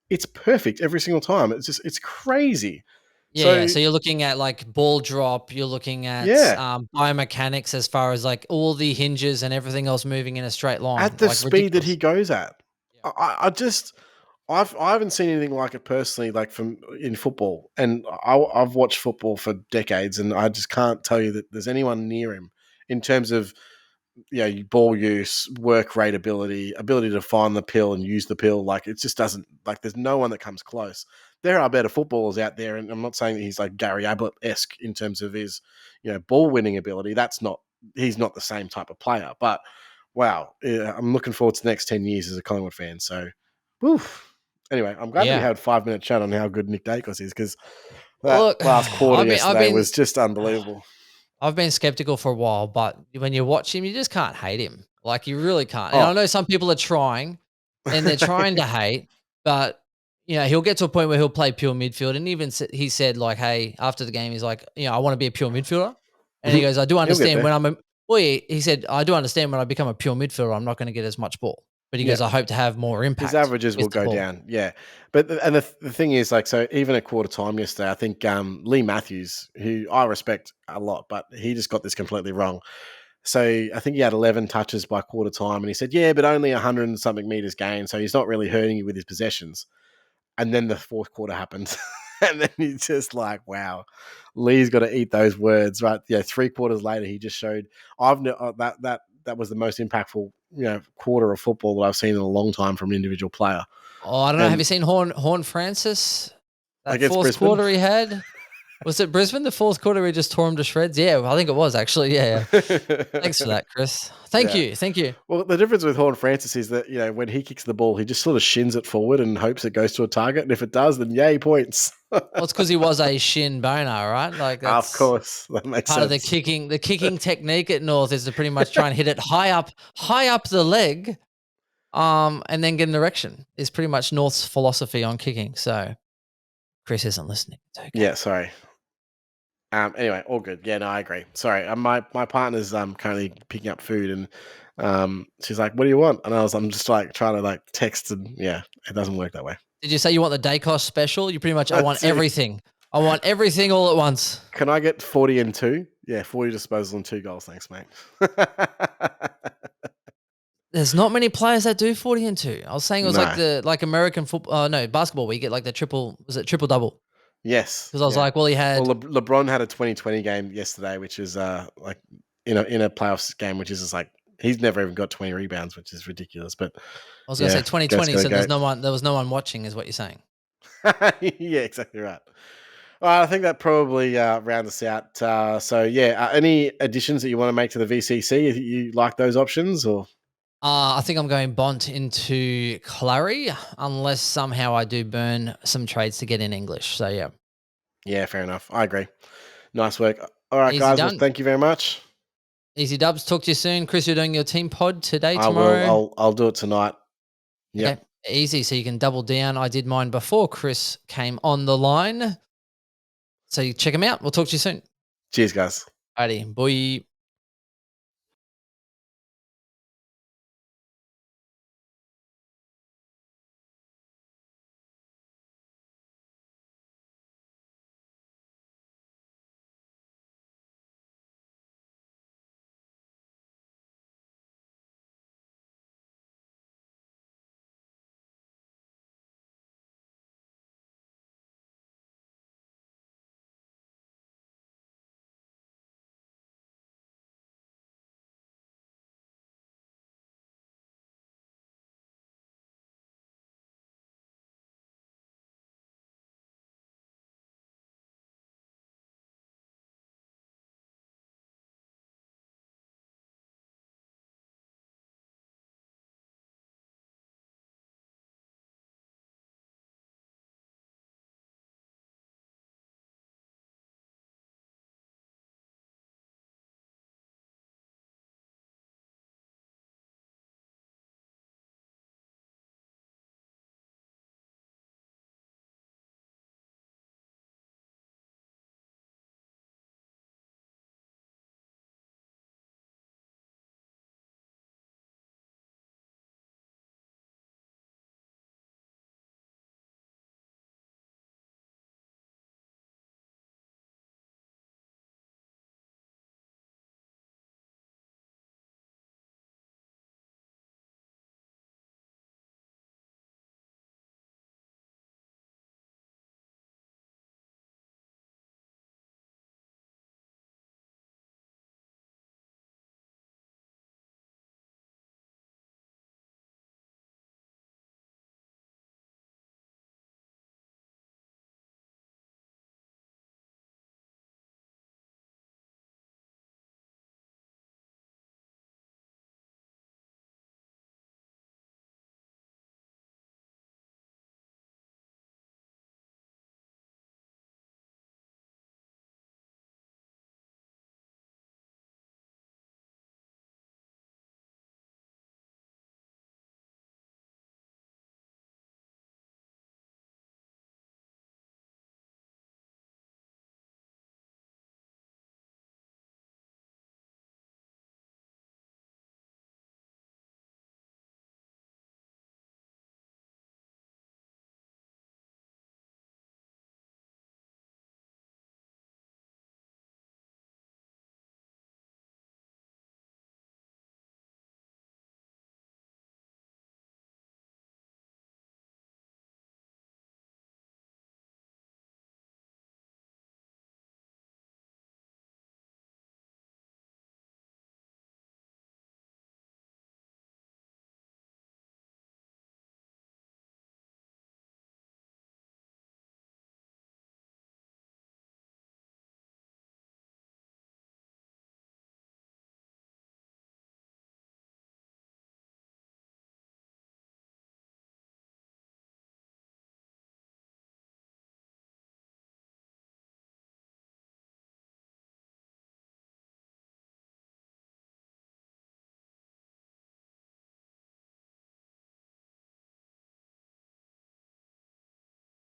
It's perfect every single time. It's crazy. Yeah, yeah. So So you're looking at like ball drop, you're looking at yeah, biomechanics as far as like all the hinges and everything else moving in a straight line, at the like speed that he ridiculous. goes at, Yeah. I just I haven't seen anything like it personally, like from in football, and I've watched football for decades, and I just can't tell you that there's anyone near him in terms of ball use, work rate, ability to find the pill and use the pill. Like it just doesn't like there's no one that comes close. There are better footballers out there, and I'm not saying that he's like Gary Ablett esque in terms of his ball winning ability. He's not the same type of player. But wow, yeah, I'm looking forward to the next 10 years as a Collingwood fan. So, woof. Anyway, I'm glad that we Yeah. had a 5 minute chat on how good Nick Dacos is, because that Look, last quarter I've been I've yesterday been was just unbelievable. I've been skeptical for a while, but when you watch him, you just can't hate him. Like, you really can't. And I Oh, know some people are trying, and they're trying to hate, but, he'll get to a point where he'll play pure midfield. And even he said, like, hey, after the game, he's like, I want to be a pure midfielder. And he goes, I do he'll get understand there. he said, I do understand when I become a pure midfielder, I'm not going to get as much ball. But he Yeah. goes, I hope to have more impact. His averages will with the go ball. down, yeah. But the thing is, like, so even at quarter time yesterday, I think Lee Matthews, who I respect a lot, but he just got this completely wrong. So I think he had 11 touches by quarter time, and he said, yeah, but only 100 and something meters gained, so he's not really hurting you with his possessions. And then the fourth quarter happened, and then he's just like, wow, Lee's got to eat those words, right? Yeah, 3 quarters later, he just showed that was the most impactful quarter of football that I've seen in a long time from an individual player. Oh, I don't know. Have And you seen Horn Francis? That against fourth Brisbane, quarter he had? Was it Brisbane, the fourth quarter he just tore him to shreds? Yeah, I think it was actually. Yeah. Thanks for that, Chris. Thank Yeah. you. Thank you. Well, the difference with Horn Francis is that, when he kicks the ball, he just sort of shins it forward and hopes it goes to a target. And if it does, then yay, points. Well, it's because he was a shin boner, right? Like, Of that's course, that makes part of sense. the kicking. The kicking technique at North is to pretty much try and hit it high up the leg, and then get an erection. Is pretty much North's philosophy on kicking. So Chris isn't listening. It's okay. Yeah, sorry. Anyway, all good. Yeah, no, I agree. Sorry, my partner's currently picking up food, and she's like, "What do you want?" And I'm just like trying to like text, and yeah, it doesn't work that way. Did you say you want the Dacos special? You pretty much, I want That's it. everything. I want everything all at once. Can I get 40 and 2? Yeah, 40 disposals and 2 goals. Thanks, mate. There's not many players that do 40 and 2. I was saying it was like No. like American football. No, basketball where you get like the triple. Was it triple double? Yes. Because I was Yeah. like, well, he Well, had. LeBron had a 2020 game yesterday, which is like in a playoffs game, which is just like he's never even got 20 rebounds, which is ridiculous. But I was going to say yeah, 2020. goat's So gonna there was no one watching, is what you're saying. yeah, exactly right. All right, I think that probably rounds us out. So yeah, any additions that you want to make to the VCC? You like those options or? I think I'm going Bont into Clary, unless somehow I do burn some trades to get in English. So yeah. Yeah, fair enough. I agree. Nice work. All right, Easy guys. Well, done. thank you very much. Easy dubs. Talk to you soon. Chris, you're doing your team pod today, I tomorrow? will. I'll do it tonight. Yeah. Okay. Easy. So you can double down. I did mine before Chris came on the line. So you check them out. We'll talk to you soon. Cheers, guys. Alrighty. Bye.